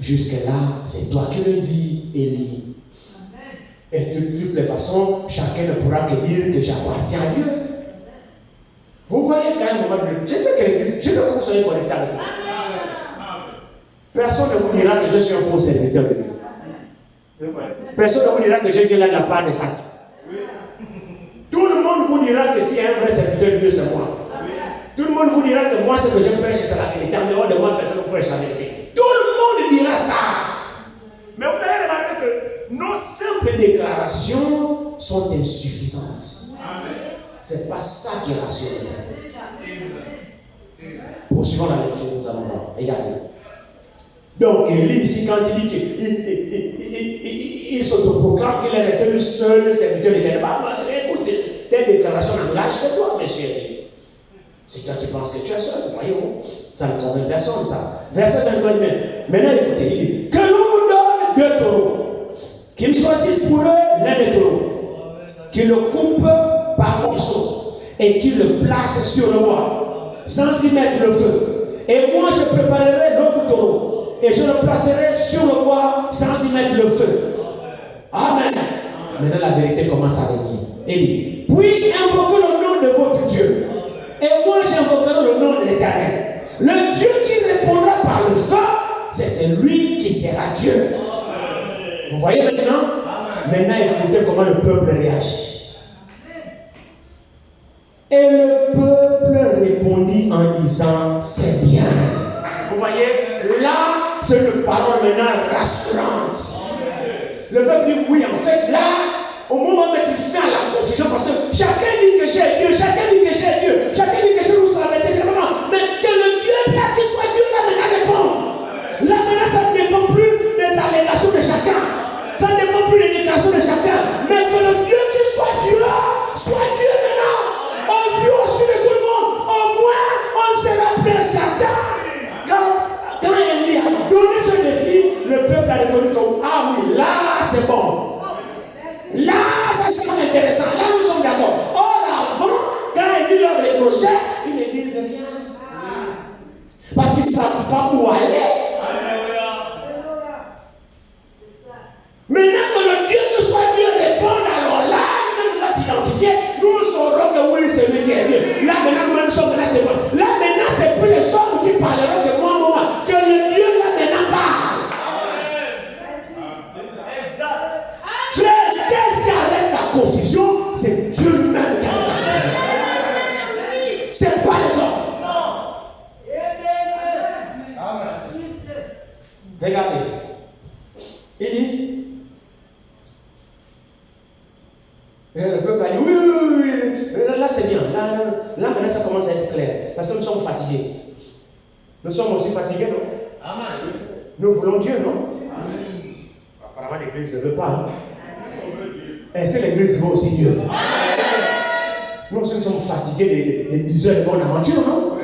Jusque-là, c'est toi qui le dis, Élie. Et de toutes les façons, chacun ne pourra que dire que j'appartiens à Dieu. Vous voyez qu'à un moment donné, je sais que l'église, je veux que vous soyez connectés avec moi. Personne ne vous dira que je suis un faux serviteur de Dieu. Personne ne vous dira que je viens là de la part de Satan. Tout le monde vous dira que s'il y a un vrai serviteur de Dieu, c'est moi. Tout le monde vous dira que moi, ce que je prêche, c'est la vérité. En dehors de moi, personne ne prêche la vérité. Tout le monde dira ça. Mais vous allez remarquer que nos simples déclarations sont insuffisantes. Ce n'est pas ça qui rassure. Poursuivons la lecture, nous allons voir. Regardez. Donc, Élie, ici, quand il dit qu'il s'autoproclame qu'il est resté le seul serviteur de Dieu, écoutez, tes déclarations n'engagent que toi, monsieur. C'est toi qui penses que tu es seul, voyons. Ça ne convainc personne, ça. Verset 23. Maintenant, écoutez, il dit que l'on nous donne 2 taureaux, qu'ils choisissent pour eux l'un des taureaux, qu'ils le coupent par morceaux et qu'ils le placent sur le bois, sans y mettre le feu. Et moi, je préparerai l'autre taureau et je le placerai sur le bois sans y mettre le feu. Amen. Maintenant, la vérité commence à venir. Il dit, puis invoquez le nom de votre Dieu. Et moi, j'invoquerai le nom de l'Éternel. Le Dieu qui répondra par le feu, c'est celui qui sera Dieu. Vous voyez maintenant? Maintenant, écoutez comment le peuple réagit. Et le peuple répondit en disant, c'est bien. Vous voyez, là, c'est une parole maintenant rassurante. Le peuple dit, oui, en fait, là, au moment où il fait la confusion, parce que chacun dit que j'ai Dieu, chacun dit que j'ai Dieu, chacun dit que je nous la vérité, mais que le Dieu là qui soit Dieu là maintenant répond. Là maintenant ça ne dépend plus des allégations de chacun, ça ne dépend plus des déclarations de chacun, mais que le Dieu qui soit Dieu maintenant. Au vu aussi de tout le monde, au moins on sera bien certain. Quand Élie a donné ce défi, le peuple a reconnu comme ah oui, là c'est bon. Là, ça c'est intéressant. Là, nous sommes d'accord. Or, avant, quand Élie leur reprochait, ils ne disaient rien. Parce qu'ils ne savent pas où aller. Maintenant que le Dieu qui soit Dieu réponde, alors là, nous va s'identifier. Nous saurons que oui, c'est lui qui est Dieu. Là, maintenant, nous sommes là témoins. Là, maintenant, c'est plus les hommes qui parleront que moi, que le Dieu là maintenant parle. Qu'est-ce qui arrête la confusion? C'est Dieu lui-même qui arrête la confusion. C'est pas les hommes. Regardez. Il dit, le peuple a dit, oui. Là c'est bien. Là maintenant ça commence à être clair. Parce que nous sommes fatigués. Nous sommes aussi fatigués, non? Amen. Nous voulons Dieu, non? Amen. Apparemment l'église ne veut pas. Hein? Est-ce que l'église veut aussi Dieu? Nous aussi nous sommes fatigués des bisous et des bonnes aventures, non?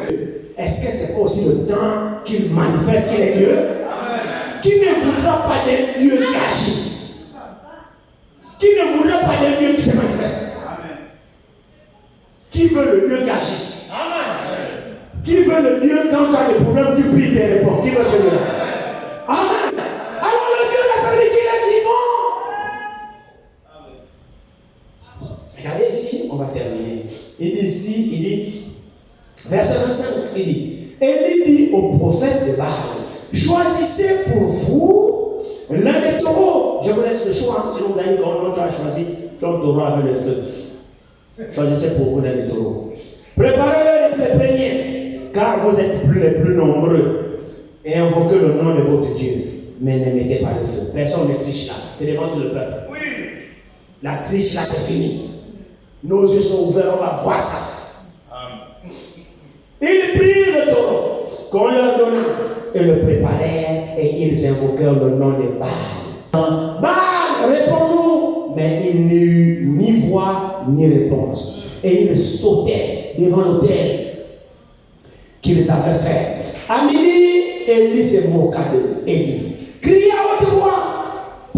Est-ce que c'est pas aussi le temps qu'il manifeste qu'il est Dieu? Qui ne voudra pas d'un Dieu qui agit? Qui ne voudra pas d'un Dieu qui se manifeste? Qui veut le Dieu qui agit? Qui veut le Dieu quand tu as des problèmes, tu pries et réponds? Qui veut celui-là? Amen. Alors le Dieu là, ça veut dire qu'il est vivant. Regardez ici, on va terminer. Il dit ici, il dit, verset 25, il dit, Élie dit au prophète de Baal, Choisissez pour vous l'un des taureaux. Je vous laisse le choix, sinon vous allez dire comment tu as choisi ton taureau avec le feu. Choisissez pour vous l'un des taureaux. Préparez-le les premiers, car vous êtes les plus nombreux, et invoquez le nom de votre Dieu. Mais ne mettez pas le feu. Personne ne triche là. C'est devant tout le peuple. Oui. La triche là, c'est fini. Nos yeux sont ouverts, on va voir ça. Ils prirent le taureau qu'on leur donna et le préparèrent et ils invoquèrent le nom de Baal. Baal, réponds-nous. Mais il n'y eut ni voix ni réponse. Et ils sautaient devant l'autel qu'ils avaient fait. À midi, Élie se moqua d'eux et dit, criez à haute voix,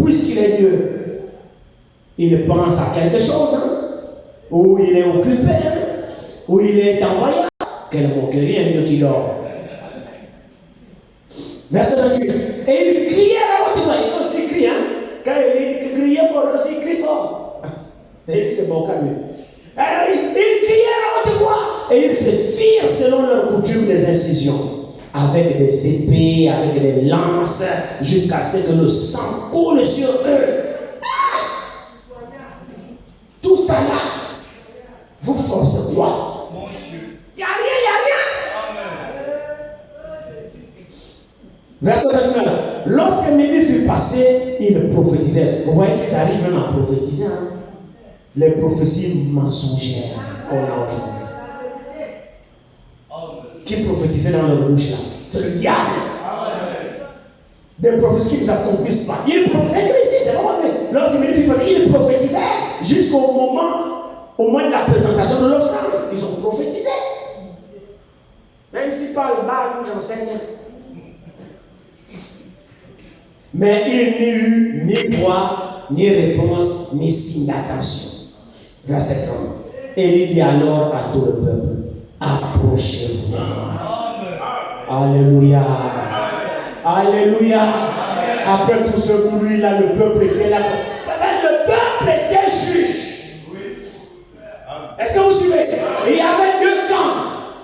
puisqu'il est Dieu. Il pense à quelque chose, hein? Ou il est occupé, hein? Ou il est envoyé. Quelle moquerie, un Dieu qui dort. Verset 28. Et il criait à haute voix. Il aussi crie, hein? Quand il criait fort, aussi il crie fort. Et il se moqua de lui. Alors il criait à haute voix. Et ils se firent selon leur coutume des incisions. Avec des épées, avec des lances, jusqu'à ce que le sang coule sur eux. Tout ça là, vous forcez quoi? Il n'y a rien, il n'y a rien. Verset 29. Lorsque midi fut passé, ils prophétisaient. Vous voyez qu'ils arrivent même à prophétiser. Hein? Les prophéties mensongères qu'on a aujourd'hui. Qui prophétisait dans leur bouche là? C'est le diable. Des prophéties qui ne s'accomplissent pas. Ils prophétisaient ici, c'est vrai. Lorsque midi fut passé, ils prophétisaient jusqu'au moment de la présentation de l'offrande. Ils ont prophétisé. Même s'ils parlent mal, j'enseigne. Mais il n'y eut ni voix, ni réponse, ni signe d'attention. Verset 30. Et il dit alors à tout le peuple, approchez-vous de moi. Alléluia. Alléluia. Après tout ce bruit-là, le peuple était là. Le peuple était juge. Est-ce que vous suivez? Il y avait deux camps.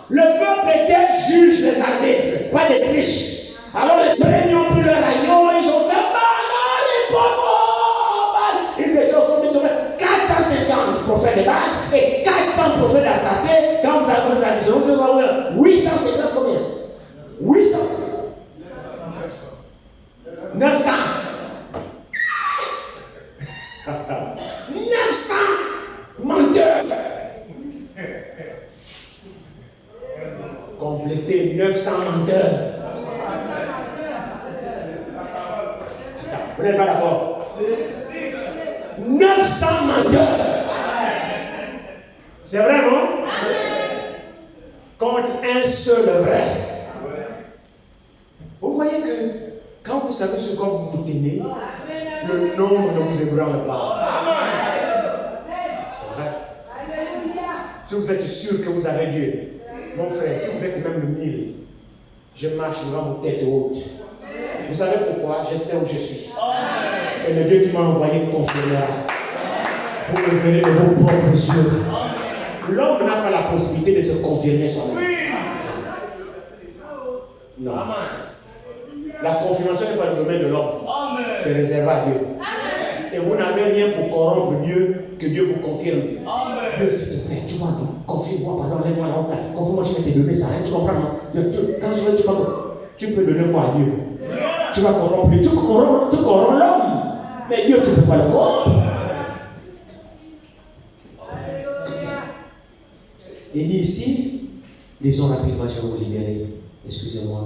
Le peuple était juge, les arbitres, pas des triches. Alors les premiers ont pris leur agneau, ils ont fait ils étaient au compte de 450 prophètes de Baal et 400 prophètes d'Astarté. Quand vous avez les additions, vous avez 850 combien? 800 900 900 menteurs. Compléter 900 menteurs. Vous n'êtes pas d'accord? 900 menteurs. C'est vrai, non? Contre un seul vrai. Vous voyez que quand vous savez sur quoi vous vous tenez, le nombre ne vous ébranle pas. C'est vrai. Si vous êtes sûr que vous avez Dieu, mon frère, si vous êtes même 1000, je marche devant vos têtes hautes. Vous savez pourquoi? Je sais où je suis. Et le Dieu qui m'a envoyé confirmera. Vous le verrez de vos propres yeux. L'homme n'a pas la possibilité de se confirmer soi-même. Non. La confirmation n'est pas le domaine de l'homme. C'est réservé à Dieu. Et vous n'avez rien pour corrompre Dieu que Dieu vous confirme. Dieu, s'il te plaît, tu vois, confirme-moi, pardon, lève-moi la honte. Confirme-moi, je vais te donner ça. Hein, tu comprends, non? Quand je veux, tu peux donner quoi à Dieu? Tu vas corrompre. Tu corromps l'homme. Mais Dieu, tu ne peux pas le corrompre. Il dit ici, disons rapidement, je vais vous libérer. Excusez-moi.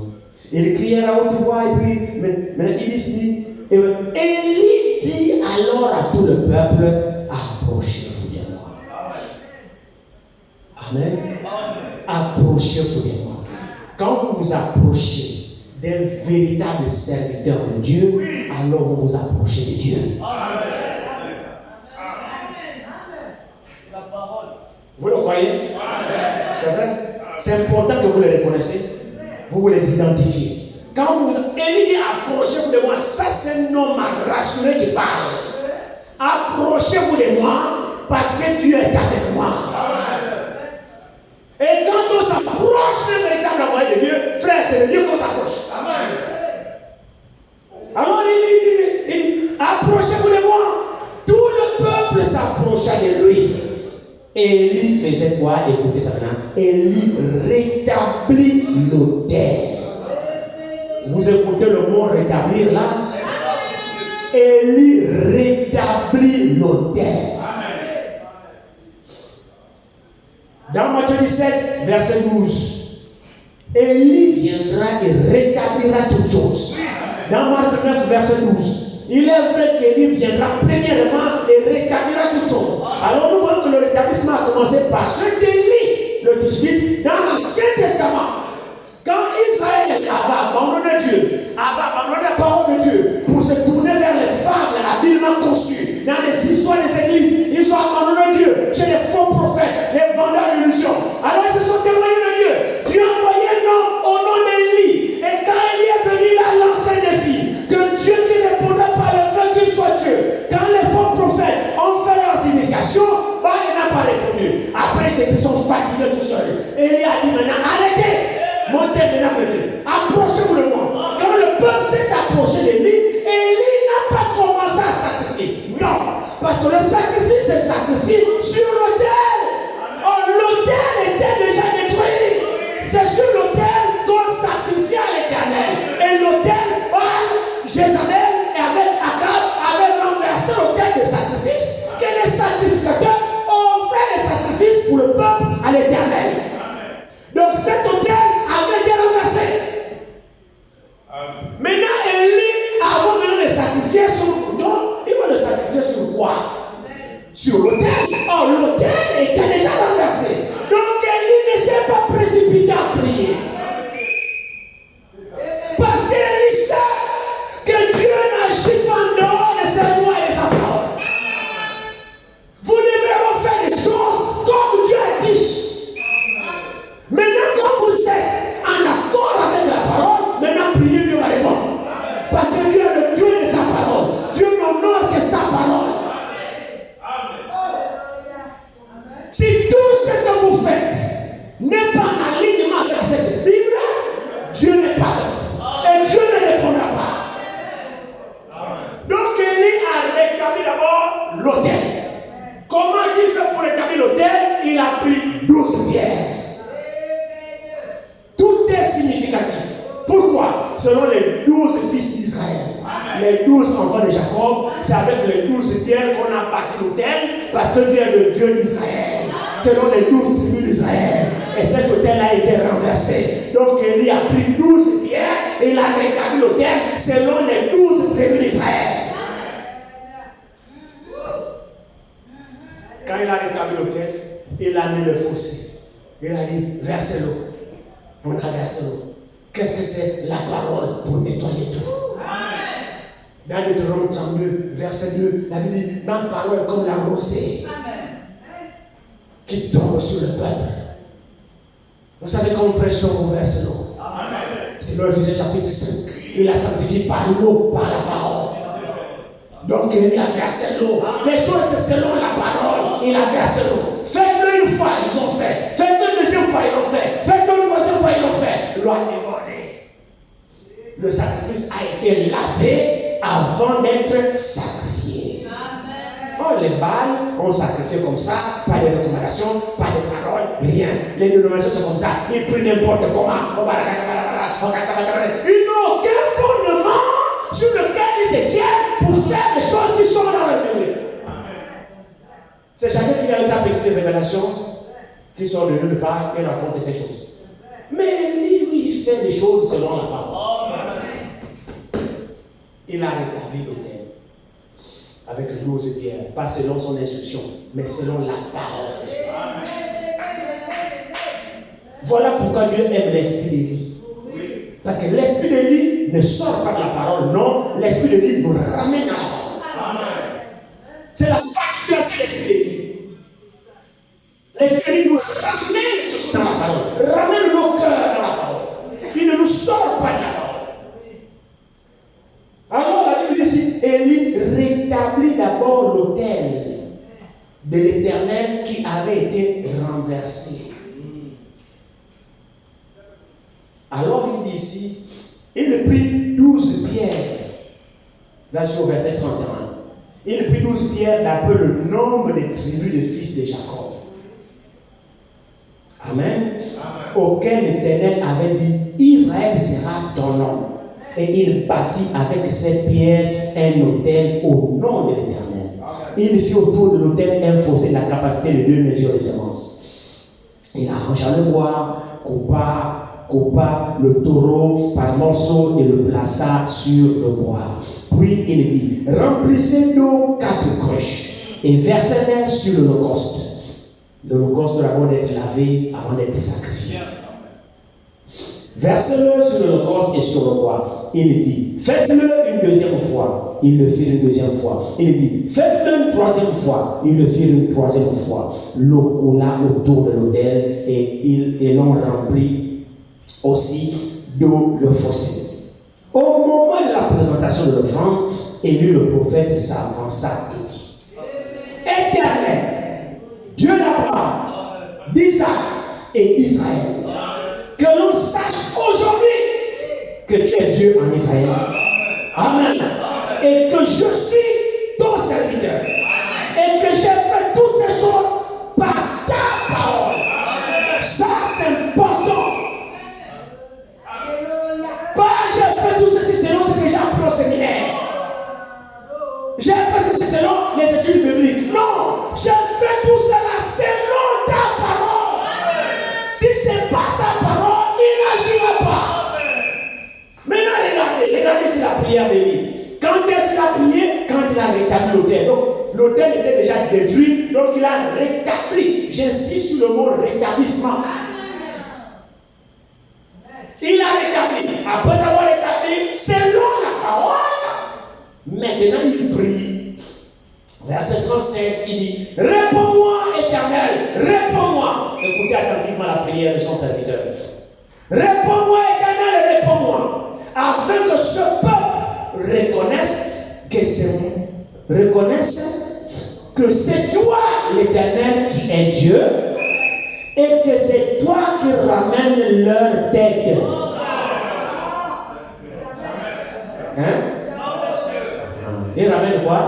Il criait à haute voix et puis, maintenant il dit ici, Élie dit alors à tout le peuple, approchez-vous de moi. Amen. Approchez-vous de moi. Quand vous vous approchez d'un véritable serviteur de Dieu, alors vous vous approchez de Dieu. Vous le croyez? C'est vrai? C'est important que vous les reconnaissiez. Vous les identifiez. Quand vous Élie dit approchez-vous de moi, ça c'est un homme rassuré qui parle. Approchez-vous de moi parce que Dieu est avec moi. Et quand on s'approche d'un véritable envoyé de Dieu, frère, c'est de Dieu qu'on s'approche. Élie faisait quoi? Écoutez ça maintenant. Élie rétablit l'autel. Vous écoutez le mot rétablir là? Élie rétablit l'autel. Dans Matthieu 17, verset 12. Élie viendra et rétablira toutes choses. Dans Marc 9, verset 12. Il est vrai qu'Élie viendra premièrement et rétablira toutes choses. Alors nous voyons que le rétablissement a commencé par ce d'Élie, le Tishbite, dans l'Ancien Testament. Quand Israël avait abandonné Dieu, avait abandonné la parole de Dieu pour se tourner vers les femmes habilement conçues, dans les histoires des églises, ils ont abandonné Dieu chez les faux prophètes, les vendeurs d'illusions. Alors ils se sont témoignés de Dieu. Dieu a envoyé un homme au nom d'Élie. Et quand Élie est venu, il a lancé un défi. Que Dieu qui répondait par le fait qu'il soit Dieu. Quand les faux prophètes ont fait leurs initiations, il n'a pas répondu. Après, c'est qu'ils sont fatigués tout seuls. Élie a dit maintenant, arrêtez. Montez maintenant, venez. Approchez-vous de moi. Quand le peuple s'est approché d'Élie, Élie n'a pas commencé à sacrifier. Non. Parce que le sacrifice est sacrifié sur l'autel. Oh, l'autel était déjà détruit. C'est sur l'autel qu'on sacrifiait à l'Éternel. Et l'autel, Jézabel et avec Akab avaient renversé l'autel de sacrifice. Que les sacrificateurs ont fait les sacrifices pour le peuple à l'Éternel. Donc cet autel avait été renversé. Maintenant, Élie, avant de le sacrifier sur donc, il va le sacrifier sur quoi? Sur l'autel. Oh, l'autel était déjà renversé. Donc Élie ne s'est pas précipité à prier. Parce qu'Élie sait que Dieu n'agit pas en dehors de ses lois et de sa parole. Vous devez faire les choses comme Dieu a dit. Maintenant, quand vous êtes en accord avec la parole, maintenant priez, Dieu va répondre. Parce que Dieu est le Dieu de sa parole. Dieu n'honore que sa parole. Si tout ce que vous faites n'est pas en alignement avec cette Bible, Dieu n'est pas avec vous. Et Dieu ne répondra pas. Donc Élie a rétabli d'abord l'autel. Comment il fait pour rétablir l'autel? Il a pris 12 pierres. Tout est significatif. Pourquoi? Selon les 12 fils d'Israël, les 12 enfants de Jacob, c'est avec les 12 pierres qu'on a bâti l'autel, parce que Dieu est le Dieu d'Israël. Selon les 12 tribus d'Israël. Et cet autel a été renversé. Donc Élie a pris 12 pierres et il a rétabli l'autel selon les 12 tribus d'Israël. Quand il a rétabli l'autel, il a mis le fossé. Il a dit, versez l'eau. On a versé l'eau. Qu'est-ce que c'est? La parole pour nettoyer tout. Dans Deutéronome 32, verset 2, la Bible dit, ma parole est comme la rosée qui tombe sur le peuple. Vous savez comment on prêche l'eau, on verse l'eau. C'est dans Éphésiens chapitre 5. Il la sanctifie par l'eau, par la parole. Donc il a versé l'eau. Les choses c'est selon la parole. Il a versé l'eau. Faites-le une fois, ils ont fait. Faites-le une deuxième fois, ils l'ont fait. Faites-le une troisième fois, ils l'ont fait. Loi débordée. Le sacrifice a été lavé avant d'être sacrifié. Oh, les balles ont sacrifié comme ça, pas de recommandations, pas de paroles, rien. Les dénominations sont comme ça. Ils prennent n'importe comment. Ils n'ont aucun fondement sur lequel ils se tiennent pour faire des choses qui sont dans le milieu. C'est chacun qui a sa petite révélation qui sort de nulle part et raconte ces choses. Mais lui, il fait des choses selon la parole. Il a rétabli l'autel avec 12 pierres, pas selon son instruction, mais selon la parole. Voilà pourquoi Dieu aime l'esprit d'Élie. Parce que l'esprit d'Élie ne sort pas de la parole, non, l'esprit d'Élie nous ramène à la parole. C'est la particularité de l'esprit d'Élie. L'esprit d'Élie nous ramène toujours dans la parole, ramène nos cœurs dans la parole. Il ne nous sort pas de la parole. Alors la Bible dit ici, Élie rétablit d'abord l'autel de l'Éternel qui avait été renversé. Alors il dit ici, il prit 12 pierres. Là sur verset 31. Il prit 12 pierres d'après le nombre des tribus des fils de Jacob. Amen. Auquel l'Éternel avait dit, Israël sera ton nom. Et il bâtit avec cette pierre un autel au nom de l'Éternel. Il fit autour de l'autel un fossé de la capacité de 2 mesures de semences. Il arrangea le bois, coupa le taureau par morceaux et le plaça sur le bois. Puis il dit, remplissez d'eau 4 cruches et versez-les sur l'holocauste. L'holocauste doit d'abord être lavé avant d'être sacrifié. Versez-le sur l'holocauste et sur le bois. Il dit, faites-le une deuxième fois. Il le fit une deuxième fois. Il dit, faites-le une troisième fois. Il le fit une troisième fois. L'eau coula autour de l'autel et l'on remplit aussi d'eau le fossé. Au moment de la présentation de l'offrande, Élie le prophète s'avança et dit, Éternel, Dieu d'Abraham, d'Isaac et d'Israël, que l'on sache aujourd'hui que tu es Dieu en Israël. Amen. Et que je suis ton serviteur. Et que j'ai fait toutes ces choses par ta parole. Ça, c'est important. Pas j'ai fait tout ceci selon ce que j'ai appris au séminaire. J'ai fait ceci selon les études bibliques. Non, j'ai fait tout cela selon ta parole. Si ce n'est pas sa parole, il n'agira pas. Maintenant, regardez sur la prière d'Élie. Quand est-ce qu'il a prié? Quand il a rétabli l'autel. Donc, l'autel était déjà détruit, donc il a rétabli. J'insiste sur le mot rétablissement. Il a rétabli. Après avoir rétabli, selon la parole, maintenant il prie. Verset 37, il dit, réponds-moi, Éternel, réponds-moi. Écoutez attentivement la prière de son serviteur. Réponds-moi, Éternel, réponds-moi, afin que ce peuple reconnaisse que c'est toi, l'Éternel, qui es Dieu, et que c'est toi qui ramènes leur tête. Hein? Il ramène quoi?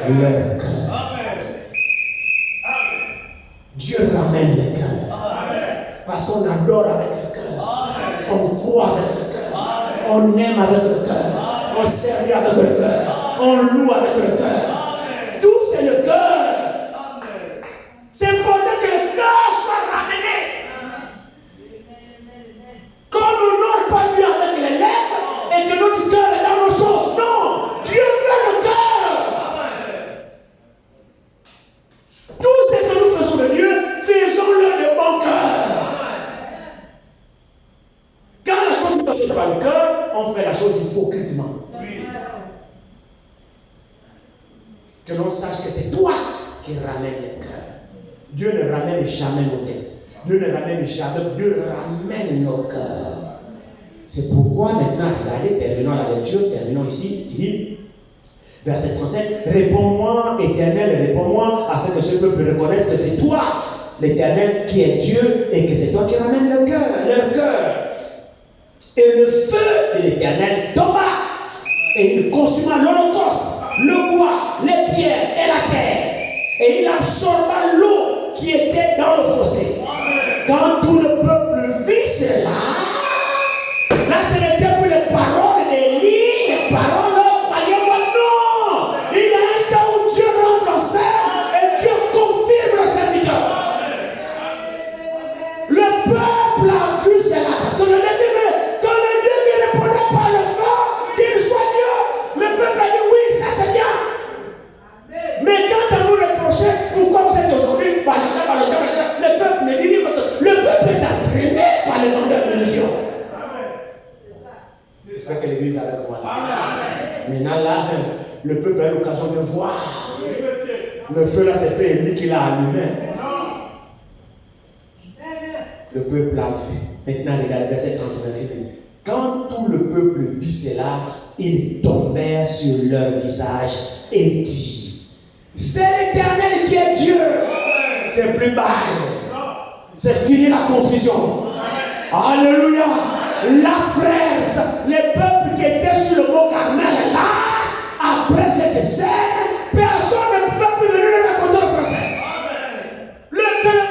Leur cœur. Dieu ramène les cœurs. Parce qu'on adore avec le cœur. On croit avec le cœur. On aime avec le cœur. On sert avec le cœur. On loue avec le cœur. Tout c'est le cœur. C'est important que le cœur soit ramené. Qu'on n'honore pas Dieu avec les lèvres et que notre cœur est dans nos choses. Non, Dieu veut le cœur. Tout ce que nous faisons de Dieu, faisons-le de bon cœur. Quand la chose n'est pas par le cœur, on fait la chose hypocritement. Que l'on sache que c'est toi qui ramènes les cœurs. Dieu ne ramène jamais nos têtes. Dieu ne ramène jamais, Dieu ramène nos cœurs. C'est pourquoi maintenant, regardez, terminons la lecture, terminons ici, il dit, verset 37, réponds-moi, Éternel, réponds-moi, afin que ce peuple reconnaisse que c'est toi, l'Éternel, qui est Dieu, et que c'est toi qui ramènes leur cœur. Et le feu de l'Éternel tomba, et il consuma l'holocauste, le bois, les pierres et la terre. Et il absorba l'eau qui était dans le fossé. Quand tout le peuple vit cela, là ce n'était plus les paroles d'Élie, les paroles, croyez-moi, non. Il y a un temps où Dieu rentre en scène et Dieu confirme le serviteur. Le peuple a vu cela. Parce que le Dieu qui répondait par le feu, qu'il soit Dieu, le peuple a dit oui, ça c'est bien. Mais quand on nous reprochait, pourquoi vous êtes aujourd'hui le peuple ne dit rien parce que le peuple est entraîné par les vendeurs de religion. C'est ça que l'église a recommandé. Maintenant là, le peuple a l'occasion de voir. Le feu là, c'est pas Élie qui l'a allumé. Le peuple a vu. Maintenant, regardez, verset 39. Quand tout le peuple vit cela, ils tombèrent sur leur visage et dit, c'est l'Éternel qui est Dieu. C'est plus bas. C'est fini la confusion. Alléluia. La frère, les peuples qui étaient sur le mont Carmel, là, après cette scène, personne ne peut plus venir raconter le français.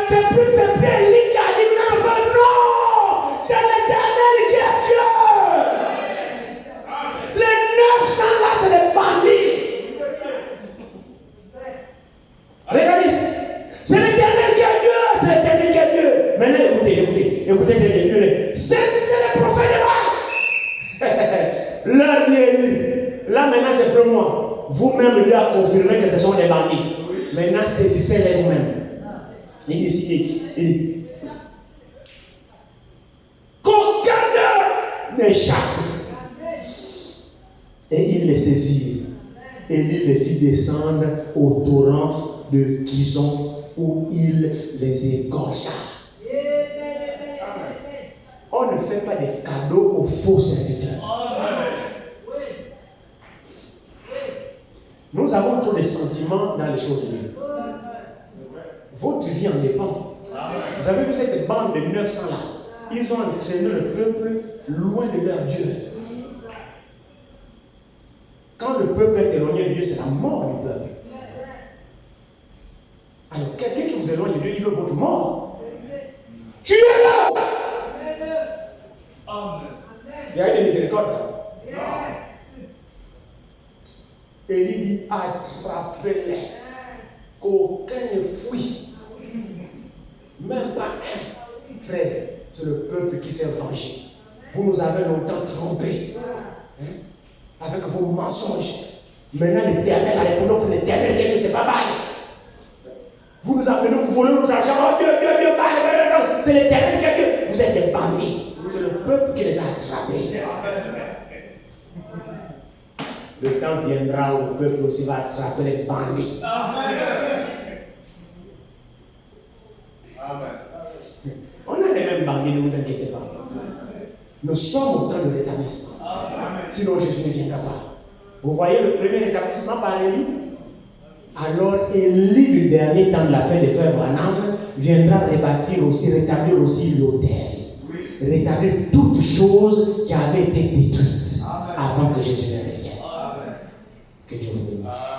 C'est plus Élie qui a dit Leur dit Élie. Là maintenant c'est pour moi. Vous-même lui avez confirmé que ce sont des bandits. Maintenant saisissez-les vous-même. Il dit qu'aucun n'échappe. Et il les saisit. Élie les fit descendre au torrent de Kison où il les égorgea. On ne fait pas des cadeaux aux faux serviteurs. Nous avons trop de sentiments dans les choses de Dieu. Votre vie en dépend. Vous avez vu cette bande de 900 là? Ils ont entraîné le peuple loin de leur Dieu. Quand le peuple est éloigné de Dieu, c'est la mort du peuple. Alors, quelqu'un qui vous éloigne de Dieu, il veut votre mort. Tuez-le! Il y a eu des miséricordes. Élie dit attrapez-les. Qu'aucun ne fuit. Même pas un. Frère, c'est le peuple qui s'est vengé. Vous nous avez longtemps trompés. Avec vos mensonges. Maintenant, l'Éternel a répondu, c'est l'Éternel qui est Dieu, c'est pas mal. Vous nous appelez, vous volez nos argent. Oh Dieu, c'est l'Éternel qui est Dieu. Vous êtes des bandits. C'est le peuple qui les a attrapés. Le temps viendra où le peuple aussi va attraper les bandits. On a les mêmes bandits, ne vous inquiétez pas. Nous sommes au temps de rétablissement. Sinon Jésus ne viendra pas. Vous voyez le premier rétablissement par Élie? Alors Élie, du dernier temps de la fin des frères Branham, viendra rebâtir aussi, rétablir aussi l'autel. Rétablir toutes choses qui avaient été détruites avant que Jésus ne revienne. Que Dieu vous bénisse.